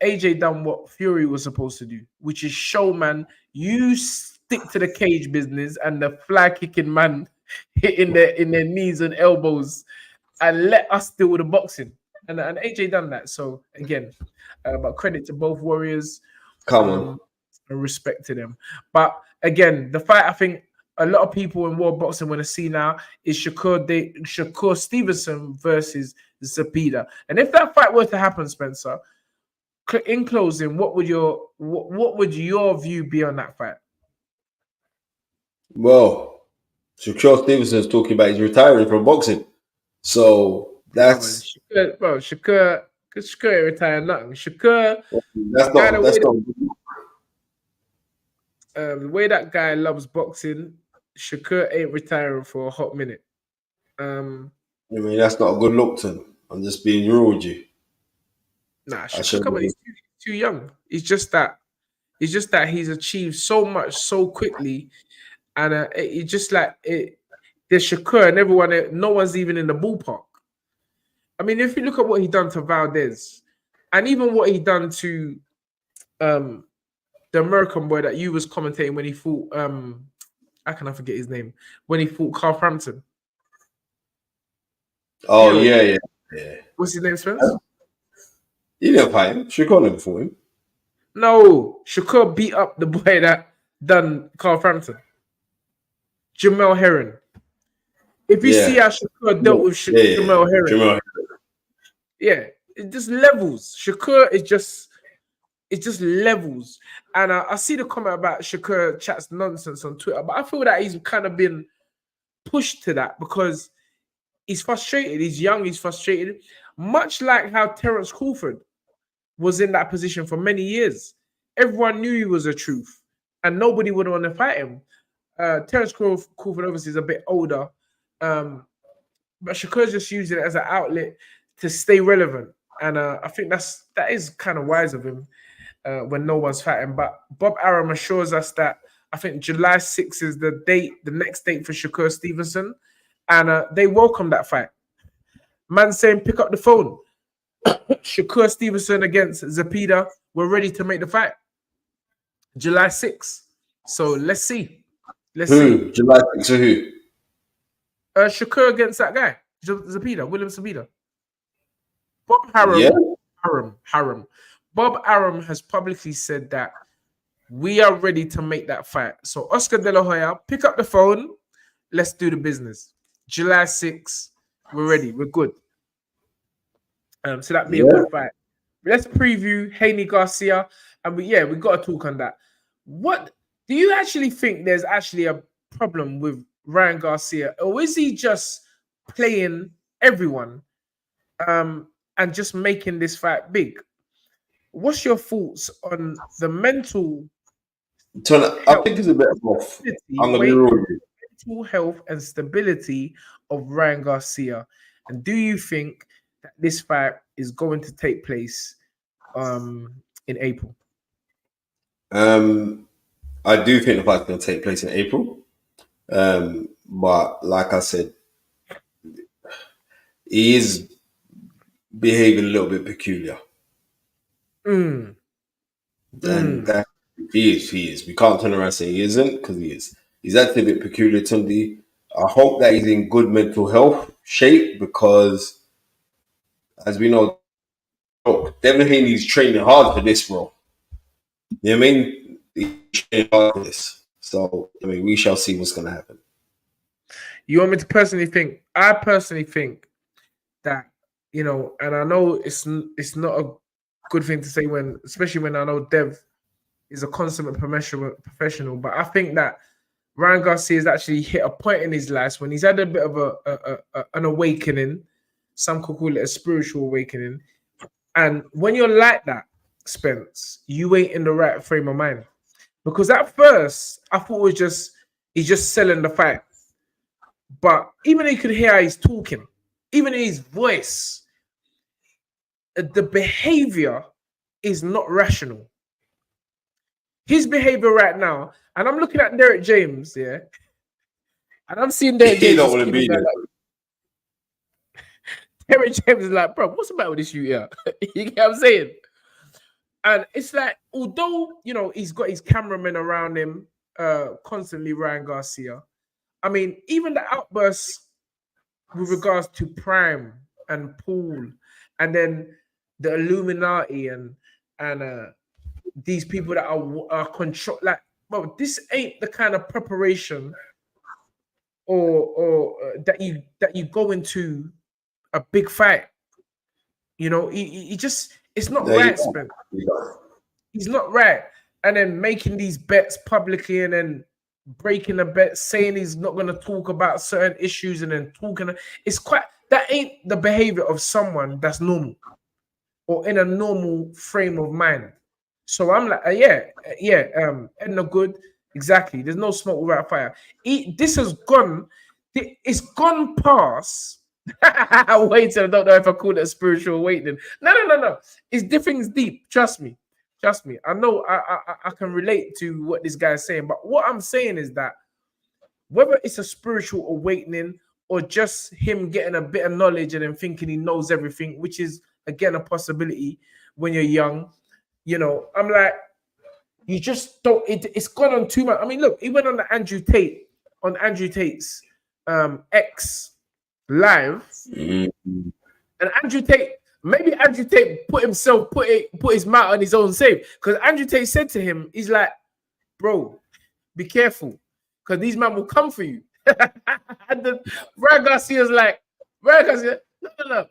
[SPEAKER 2] AJ done what Fury was supposed to do, which is show, man, you stick to the cage business and the fly kicking man hitting in their knees and elbows and let us deal with the boxing. And AJ done that. So again, but credit to both warriors.
[SPEAKER 1] Come on.
[SPEAKER 2] And respect to them. But again, the fight I think a lot of people in world boxing want to see now is Shakur Stevenson versus Zepeda. And if that fight were to happen, Spencer, in closing, what would your view be on that fight?
[SPEAKER 1] Well, Shakur Stevenson is talking about he's retiring from boxing, so that's
[SPEAKER 2] Shakur ain't retiring nothing. Shakur,
[SPEAKER 1] that's not.
[SPEAKER 2] The way that guy loves boxing, Shakur ain't retiring for a hot minute.
[SPEAKER 1] I mean, that's not a good look to him. I'm just being real with you.
[SPEAKER 2] Nah, Shakur, he's too young. It's just that he's achieved so much so quickly, and it's just like it. There's Shakur and everyone. No one's even in the ballpark. I mean, if you look at what he done to Valdez, and even what he done to the American boy that you was commentating when he fought how can I forget his name? When he fought Carl Frampton.
[SPEAKER 1] Oh,
[SPEAKER 2] You know,
[SPEAKER 1] yeah.
[SPEAKER 2] what's his name, Spence?
[SPEAKER 1] He didn't fight him. Shakur never fought him.
[SPEAKER 2] No, Shakur beat up the boy that done Carl Frampton. Jamel Herring. If you see how Shakur dealt with Jamel Herring. Yeah, it just levels. Shakur is just levels. And I see the comment about Shakur chats nonsense on Twitter, but I feel that he's kind of been pushed to that because he's frustrated. He's young, he's frustrated. Much like how Terence Crawford was in that position for many years. Everyone knew he was a truth, and nobody would want to fight him. Terence Crawford obviously is a bit older, but Shakur's just using it as an outlet to stay relevant. And I think that is kind of wise of him when no one's fighting. But Bob Arum assures us that I think July 6th is the next date for Shakur Stevenson. And they welcome that fight. Man saying, pick up the phone. Shakur Stevenson against Zepeda. We're ready to make the fight. July 6th. So let's see.
[SPEAKER 1] Who? July 6th to who?
[SPEAKER 2] Shakur against that guy. Zepeda, William Zepeda. Bob Arum.
[SPEAKER 1] Yeah.
[SPEAKER 2] Arum. Bob Arum has publicly said that we are ready to make that fight. So Oscar De La Hoya, pick up the phone. Let's do the business. July 6th. We're ready. We're good. So that'd be a good fight. Let's preview Heaney Garcia. And we got to talk on that. What do you actually think there's actually a problem with Ryan Garcia? Or is he just playing everyone and just making this fight big? What's your thoughts on the mental
[SPEAKER 1] I think it's a bit of both. I'm going to be real with you.
[SPEAKER 2] Mental health and stability of Ryan Garcia. And do you think that this fight is going to take place in April?
[SPEAKER 1] I do think the fight's going to take place in April. But like I said, he is behaving a little bit peculiar. And that he is. We can't turn around and say he isn't, because he is. He's acting a bit peculiar, Tunde. I hope that he's in good mental health shape, because as we know, Devin Haney's training hard for this, bro. You know what I mean? He's training hard for this. So, I mean, we shall see what's going to happen.
[SPEAKER 2] You want me to personally think? I personally think that, you know, and I know it's not a good thing to say especially when I know Dev is a consummate professional, but I think that Ryan Garcia has actually hit a point in his life when he's had a bit of an awakening. Some could call it a spiritual awakening. And when you're like that, Spence, you ain't in the right frame of mind. Because at first, I thought it was he's just selling the fight. But even you could hear how he's talking, even in his voice, the behavior is not rational. His behavior right now, and I'm looking at Derek James, and I'm seeing Derek James.
[SPEAKER 1] Don't want to be there.
[SPEAKER 2] Derek James is like, bro, what's the matter with this you? You get what I'm saying? And it's like, although, you know, he's got his cameramen around him constantly, Ryan Garcia. I mean, even the outbursts with regards to Prime and Paul, and then the Illuminati and these people that are control, like, well, this ain't the kind of preparation or that you go into a big fight. You know, he just, it's not right, Spence. He's not right. And then making these bets publicly and then breaking a bet, saying he's not going to talk about certain issues and then talking. That ain't the behavior of someone that's normal or in a normal frame of mind. So I'm like, Edna Good, exactly. There's no smoke without fire. It's gone past. Wait, I don't know if I call it a spiritual awakening. No. The thing's deep. Trust me. I know I can relate to what this guy is saying, but what I'm saying is that whether it's a spiritual awakening or just him getting a bit of knowledge and then thinking he knows everything, which is again a possibility when you're young. You know, I'm like, you just don't. It's gone on too much. I mean, look, he went on the Andrew Tate's X live, and Andrew Tate. Maybe Andrew Tate put his mouth on his own save, because Andrew Tate said to him, he's like, bro, be careful, because these men will come for you. And then Ryan Garcia's like, no,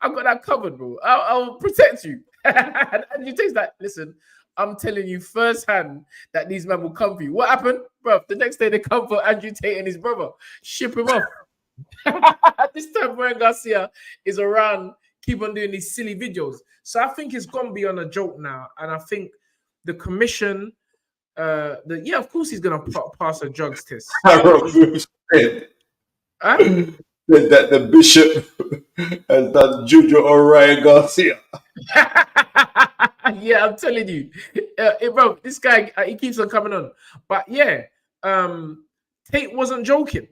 [SPEAKER 2] I've got that covered, bro. I'll protect you. And Andrew Tate's like, listen, I'm telling you firsthand that these men will come for you. What happened, bro? The next day they come for Andrew Tate and his brother, ship him off. This time Ryan Garcia is around, keep on doing these silly videos. So I think it's gone beyond a joke now, and I think the commission, of course he's gonna pass a drugs test.
[SPEAKER 1] That the bishop has done juju on Ryan Garcia.
[SPEAKER 2] Yeah, I'm telling you, bro, this guy he keeps on coming on. But yeah, Tate wasn't joking.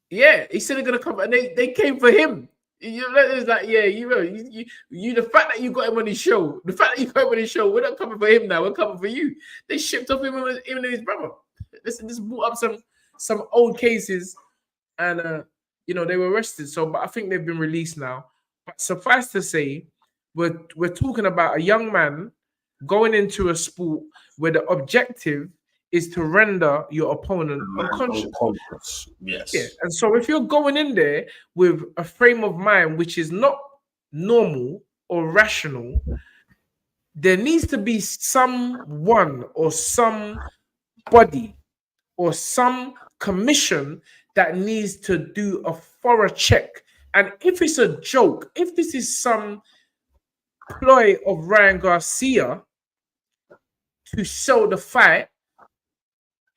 [SPEAKER 2] Yeah, he said they're gonna come, and they came for him. You know, it's like, yeah, you the fact that you got him on his show, we're not coming for him now, we're coming for you. They shipped off him and his brother. Listen, this brought up some old cases, and you know, they were arrested. So, but I think they've been released now. But suffice to say, we're talking about a young man going into a sport where the objective is to render your opponent unconscious.
[SPEAKER 1] Yes.
[SPEAKER 2] Yeah. And so if you're going in there with a frame of mind which is not normal or rational, there needs to be someone or somebody or some commission that needs to do a thorough check. And if it's a joke, if this is some ploy of Ryan Garcia to sell the fight,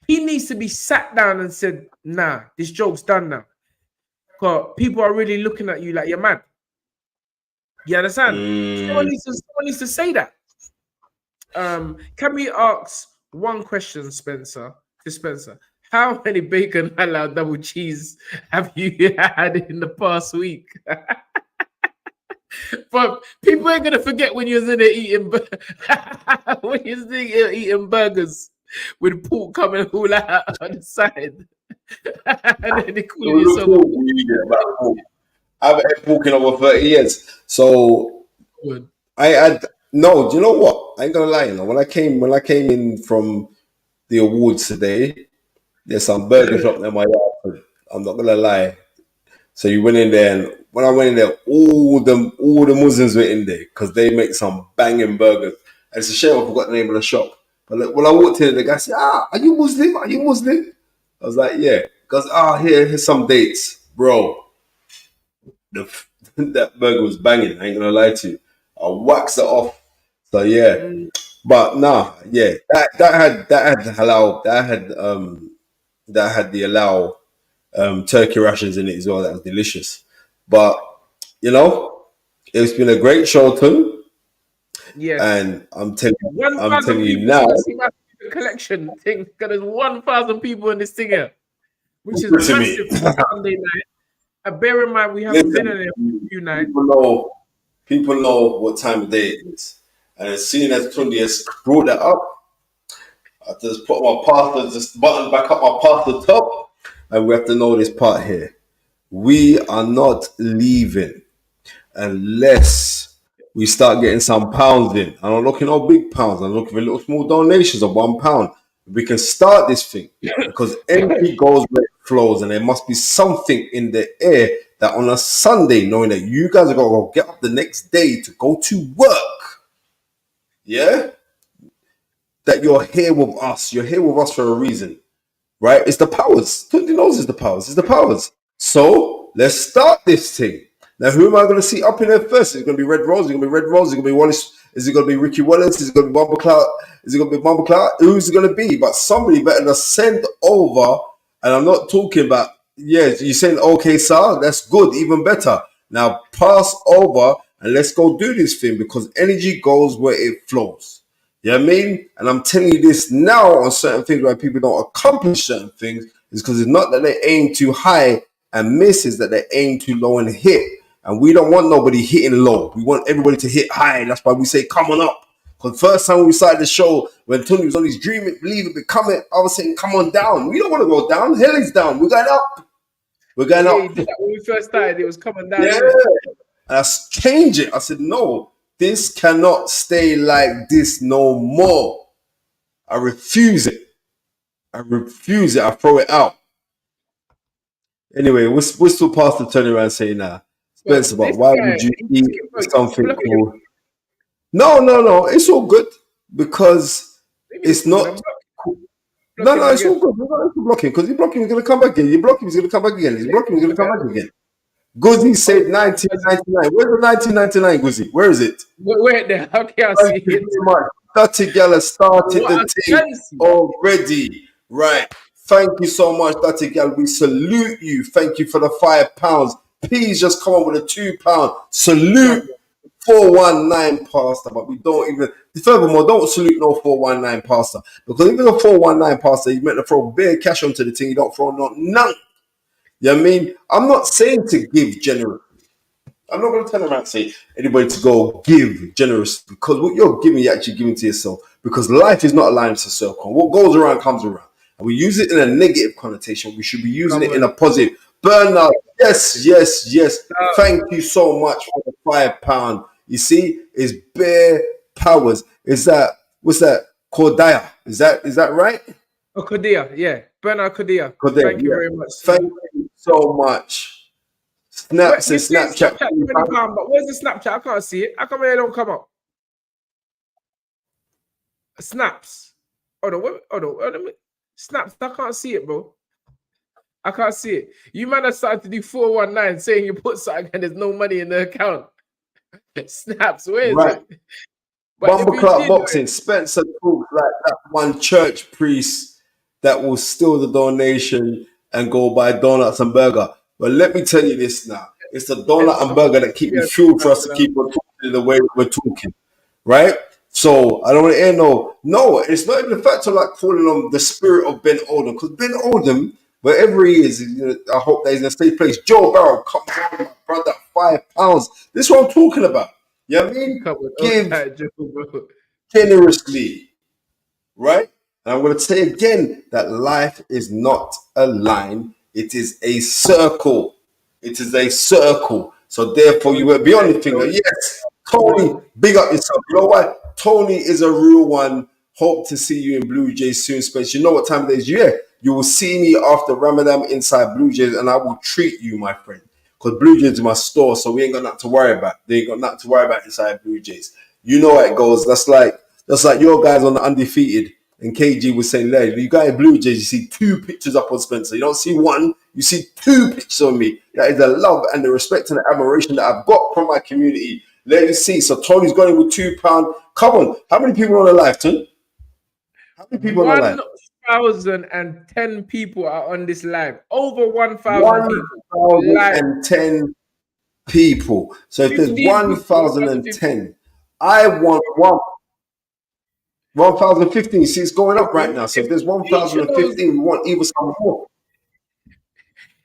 [SPEAKER 2] he needs to be sat down and said, nah, this joke's done now. Because people are really looking at you like you're mad. You understand? Someone needs to say that. Can we ask one question, Spencer? How many bacon halal double cheese have you had in the past week? But people ain't gonna forget when you was in there eating burgers with pork coming all out on the side. And then they call yourself.
[SPEAKER 1] I haven't had pork in over 30 years. So
[SPEAKER 2] Good.
[SPEAKER 1] no, do you know what? I ain't gonna lie, you know, when I came in from the awards today, there's some burgers up in my yard. I'm not gonna lie. So you went in there, and when I went in there, all the Muslims were in there because they make some banging burgers. And it's a shame I forgot the name of the shop. But when I walked in, the guy said, are you Muslim? Are you Muslim? I was like, yeah. Because, here's some dates. Bro, that burger was banging. I ain't going to lie to you. I waxed it off. So, yeah. But, nah, yeah. That had halal. That had the halal turkey rations in it as well. That was delicious. But, you know, it's been a great show, too.
[SPEAKER 2] Yes.
[SPEAKER 1] And I'm telling you
[SPEAKER 2] now.
[SPEAKER 1] now.
[SPEAKER 2] Collection thing, because there's 1,000 people in this thing here, which is massive for Sunday night. Bear in mind, we haven't been in there for a few nights.
[SPEAKER 1] People know what time of day it is. And as soon as Tunde has brought that up, I just put my pastor, just button back up my pastor top, and we have to know this part here. We are not leaving unless we start getting some pounds in. I'm not looking at big pounds. I'm looking for little small donations of £1. We can start this thing because energy goes where it flows, and there must be something in the air that on a Sunday, knowing that you guys are going to go get up the next day to go to work, yeah, that you're here with us. You're here with us for a reason, right? It's the powers. Tunde knows it's the powers. It's the powers. So let's start this thing. Now, who am I going to see up in there first? Is it going to be Red Rose? Is it going to be Red Rose? Is it going to be Wallace? Is it going to be Ricky Wallace? Is it going to be Bumper Cloud? Is it going to be Bumper Cloud? Who's it going to be? But somebody better to send over. And I'm not talking about, you send okay, sir. That's good, even better. Now pass over and let's go do this thing because energy goes where it flows. You know what I mean? And I'm telling you this now on certain things where people don't accomplish certain things is because it's not that they aim too high and miss is that they aim too low and hit. And we don't want nobody hitting low. We want everybody to hit high. That's why we say, come on up. Because first time we started the show, when Tunde was on his dream it, believe it, become it, I was saying, come on down. We don't want to go down. Hell is down. We're going up. We're going
[SPEAKER 2] Yeah,
[SPEAKER 1] up.
[SPEAKER 2] you did that when we first started. It was coming down.
[SPEAKER 1] Yeah. And I changed it. I said, no, this cannot stay like this no more. I refuse it. I refuse it. I throw it out. Anyway, we're still past the turnaround saying, Spencer, but why would you eat something called... No. It's all good because it's not... No, it's all good. We're not blocking because you block him, he's going to come back again. You block him, he's going to come back again. You block him, he's going to come back again. Guzzi said 1999. Where's the 1999, Guzzi? Where is it?
[SPEAKER 2] Wait there. Okay, I see it.
[SPEAKER 1] Dirty Gala started the thing already. Right. Thank you so much, Dirty Gal. We salute you. Thank you for the £5. Please just come on with a £2. Salute 419 pastor, but we don't even. Furthermore, don't salute no 419 pastor because even a 419 pastor, you meant to throw bare cash onto the thing. You don't throw none. You know what I mean? I'm not saying to give generously. I'm not going to turn around and say anybody to go give generously because what you're giving, you're actually giving to yourself because life is not a line, it's a circle. What goes around comes around. And we use it in a negative connotation. We should be using it in a positive. Bernard, yes. Thank you so much for the £5. You see, it's bare powers. Is that, what's that? Cordia. Is that right?
[SPEAKER 2] Oh, Cordia, yeah. Bernard Cordia. Thank you very much.
[SPEAKER 1] Thank you so much. Snaps and Snapchat.
[SPEAKER 2] £20, but where's the Snapchat? I can't see it. How come it don't come up? Snaps. Hold on. Snaps. I can't see it, bro. I can't see it. You might have started to do 419 saying you put something and there's no money in the account. Snaps. Where is it?
[SPEAKER 1] Bumper Club Boxing. Spencer talks like that one church priest that will steal the donation and go buy donuts and burger. But let me tell you this now. It's the donut and burger that keep me fueled for us to keep on talking the way we're talking. Right? So I don't want to hear no, it's not even the fact of like calling on the spirit of Ben Oldham. Because Ben Oldham, wherever he is, I hope that he's in a safe place. Joe Barrow, come on, my brother, £5. This is what I'm talking about. You know what I mean? Give generously. Right? And I'm going to say again that life is not a line. It is a circle. It is a circle. So therefore, you will be on the finger. Yes, Tony, big up yourself. You know what? Tony is a real one. Hope to see you in Blue Jays soon, Spence. You know what time it is? Yeah, you will see me after Ramadan inside Blue Jays, and I will treat you, my friend. Because Blue Jays is my store, so we ain't got nothing to worry about. They ain't got nothing to worry about inside Blue Jays. You know how it goes. That's like your guys on the Undefeated. And KG was saying, you got in Blue Jays, you see 2 pictures up on Spencer. You don't see one, you see 2 pictures on me. That is the love and the respect and the admiration that I've got from my community. Let me see. So Tony's going with £2. Come on. How many people are on the live, Tony? How many people are on the live?
[SPEAKER 2] 1,010 people are on this live. Over 1,000 people.
[SPEAKER 1] 1,010 people. So if there's 1,010, I want 1,015. See, it's going up right now. So if there's 1,015, we want even some more.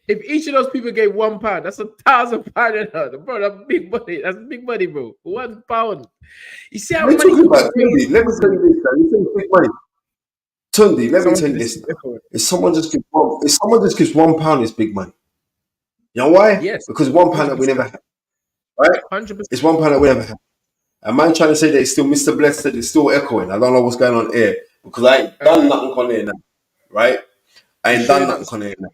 [SPEAKER 2] If each of those people gave £1, that's £1,000. Bro, that's big money. That's big money, bro. £1. You see how
[SPEAKER 1] many
[SPEAKER 2] people...
[SPEAKER 1] Let me tell you this. You say big money. Tunde, let me tell you this. If someone just gives £1, it's big money. You know why?
[SPEAKER 2] Yes.
[SPEAKER 1] Because £1 that we never had. Right?
[SPEAKER 2] 100%.
[SPEAKER 1] It's £1 that we never had. A man trying to say that it's still Mr. Blessed, that it's still echoing. I don't know what's going on here because I ain't done nothing on there now. Right? I ain't done nothing on there now.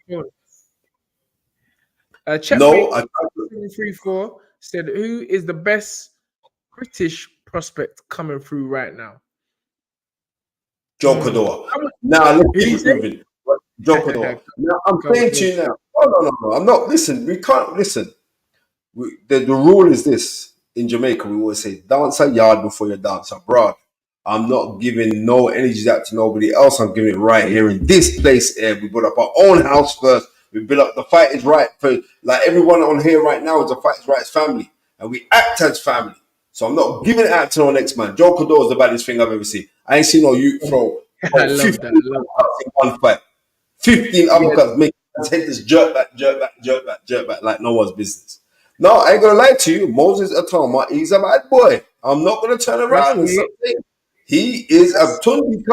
[SPEAKER 2] No, 734 said, who is the best British prospect coming through right now?
[SPEAKER 1] Joe Cordova. Now, let's keep moving. Joe Cordova. Now, I'm saying to you now. Oh, no. I'm not. Listen, we can't. Listen. The rule is this. In Jamaica, we always say, dance at yard before you dance abroad. I'm not giving no energy out to nobody else. I'm giving it right here in this place. We build up our own house first. We build up the Fight is Right. Like everyone on here right now is a Fight is Right family. And we act as family. So I'm not giving it out to no next man. Joe Cordova is the baddest thing I've ever seen. I ain't seen no youth throw 15 uppercuts in one fight. 15 uppercuts make his head just jerk back like no one's business. No, I ain't gonna lie to you. Moses Atama, he's a bad boy. I'm not gonna turn around and say he is a Tunde.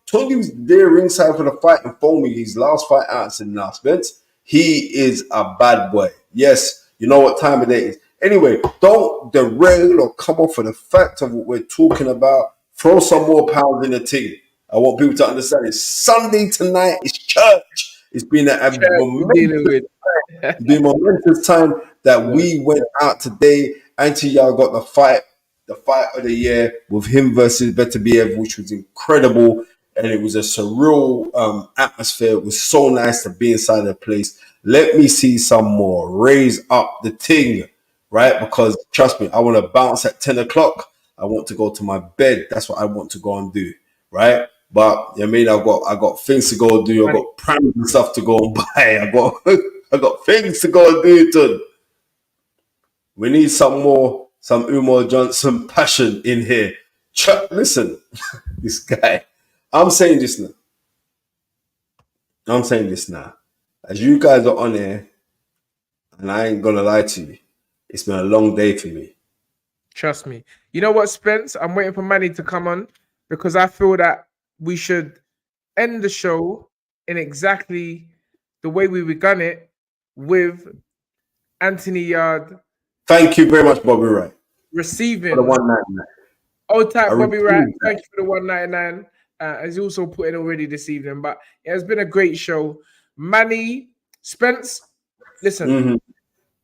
[SPEAKER 1] Tunde was there ringside for the fight and phoned me his last fight out in now, Spence. He is a bad boy. Yes, you know what time of day it is. Anyway, don't derail or come off for the fact of what we're talking about. Throw some more pounds in the thing. I want people to understand it's Sunday tonight. It's church. It's been momentous time that we went out today. Y'all got the fight of the year with him versus Beterbiev, which was incredible. And it was a surreal atmosphere. It was so nice to be inside the place. Let me see some more. Raise up the thing, right? Because trust me, I want to bounce at 10 o'clock. I want to go to my bed. That's what I want to go and do, right? But I mean, I got things to go and do. I got prams and stuff to go and buy. I got things to go and do. Dude. We need some Umar Johnson passion in here. Listen, this guy. I'm saying this now. As you guys are on here, and I ain't gonna lie to you, it's been a long day for me.
[SPEAKER 2] Trust me. You know what, Spence? I'm waiting for Manny to come on because I feel that we should end the show in exactly the way we begun it with Anthony Yarde.
[SPEAKER 1] Thank you very much, Bobby Wright.
[SPEAKER 2] Receiving
[SPEAKER 1] for the 199.
[SPEAKER 2] Old type Bobby Wright. Thank you for the 199. As you also put in already this evening, but it has been a great show. Manny, Spence, listen,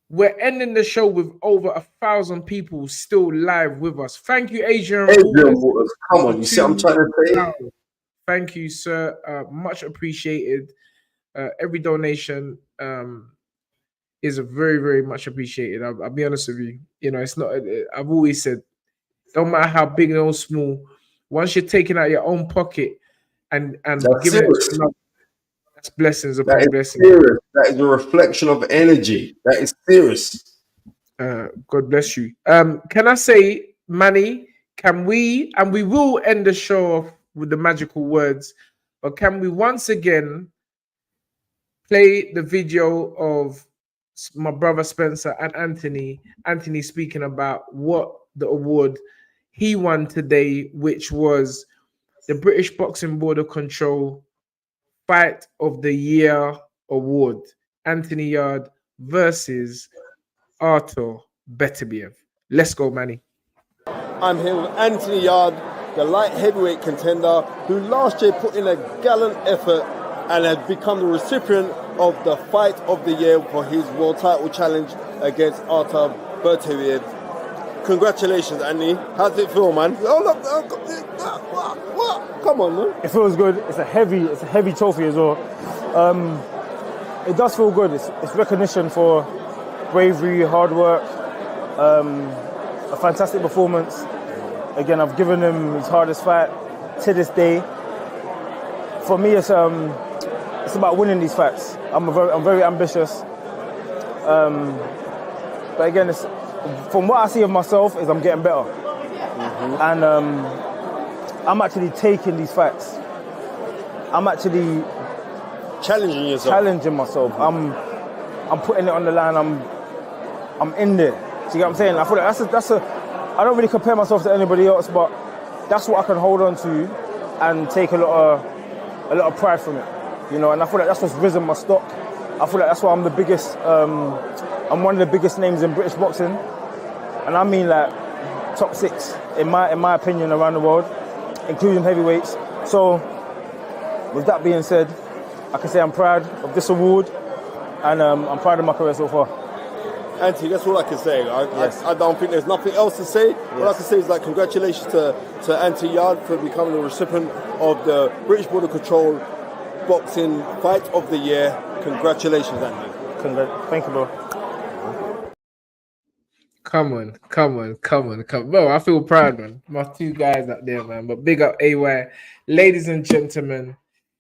[SPEAKER 2] we're ending the show with over 1,000 people still live with us. Thank you, Adrian Waters.
[SPEAKER 1] Come on, you see what I'm trying to say?
[SPEAKER 2] Thank you, sir. Much appreciated. Every donation is very, very much appreciated. I'll be honest with you. You know, it's not. I've always said, don't matter how big or small. Once you're taking out your own pocket and giving it, that's blessings upon blessings.
[SPEAKER 1] That is a reflection of energy. That is serious.
[SPEAKER 2] God bless you. Can I say, Manny, can we, and we will end the show off with the magical words, but can we once again play the video of my brother Spencer and Anthony speaking about what the award he won today, which was the British Boxing Board of Control Fight of the Year Award. Anthony Yarde versus Artur Beterbiev. Let's go, Manny.
[SPEAKER 3] I'm here with Anthony Yarde, the light heavyweight contender who last year put in a gallant effort and has become the recipient of the Fight of the Year for his world title challenge against Artur Beterbiev. Congratulations, Anthony. How's it feel, man? Oh, look, what? Come on, man.
[SPEAKER 4] It feels good. It's a heavy trophy as well. It does feel good. It's recognition for bravery, hard work, a fantastic performance. Again, I've given him his hardest fight to this day. For me, it's about winning these fights. I'm very ambitious. But again, from what I see of myself is I'm getting better. And I'm actually taking these fights. I'm actually challenging myself. I'm putting it on the line. I'm in there. See what I'm saying? I feel like that's a. I don't really compare myself to anybody else, but that's what I can hold on to and take a lot of pride from it. You know, and I feel like that's what's risen my stock. I feel like that's why I'm the biggest. I'm one of the biggest names in British boxing, and I mean like top 6 in my opinion around the world, including heavyweights. So, with that being said, I can say I'm proud of this award, and I'm proud of my career so far.
[SPEAKER 3] Anthony, that's all I can say. I don't think there's nothing else to say. Yes. All I can say is like congratulations to Anthony Yarde for becoming the recipient of the British Board of Control Boxing Fight of the Year. Congratulations, Anthony.
[SPEAKER 4] Thank you, bro.
[SPEAKER 2] Come on. Bro, I feel proud, man. My 2 guys up there, man. But big up AY. Ladies and gentlemen,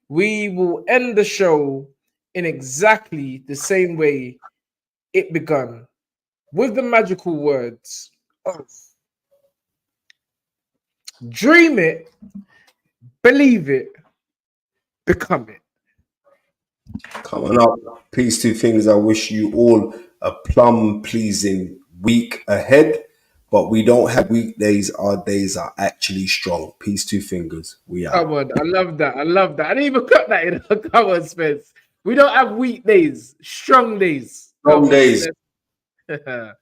[SPEAKER 2] we will end the show in exactly the same way it begun, with the magical words of dream it, believe it, become it.
[SPEAKER 1] Coming up, peace two fingers. I wish you all a plum pleasing week ahead. But we don't have weekdays. Our days are actually strong. Peace two fingers. We out.
[SPEAKER 2] Come on, I love that. I love that. I didn't even cut that in. Come on, Spence. We don't have weekdays, strong days.
[SPEAKER 1] Strong days.
[SPEAKER 2] On.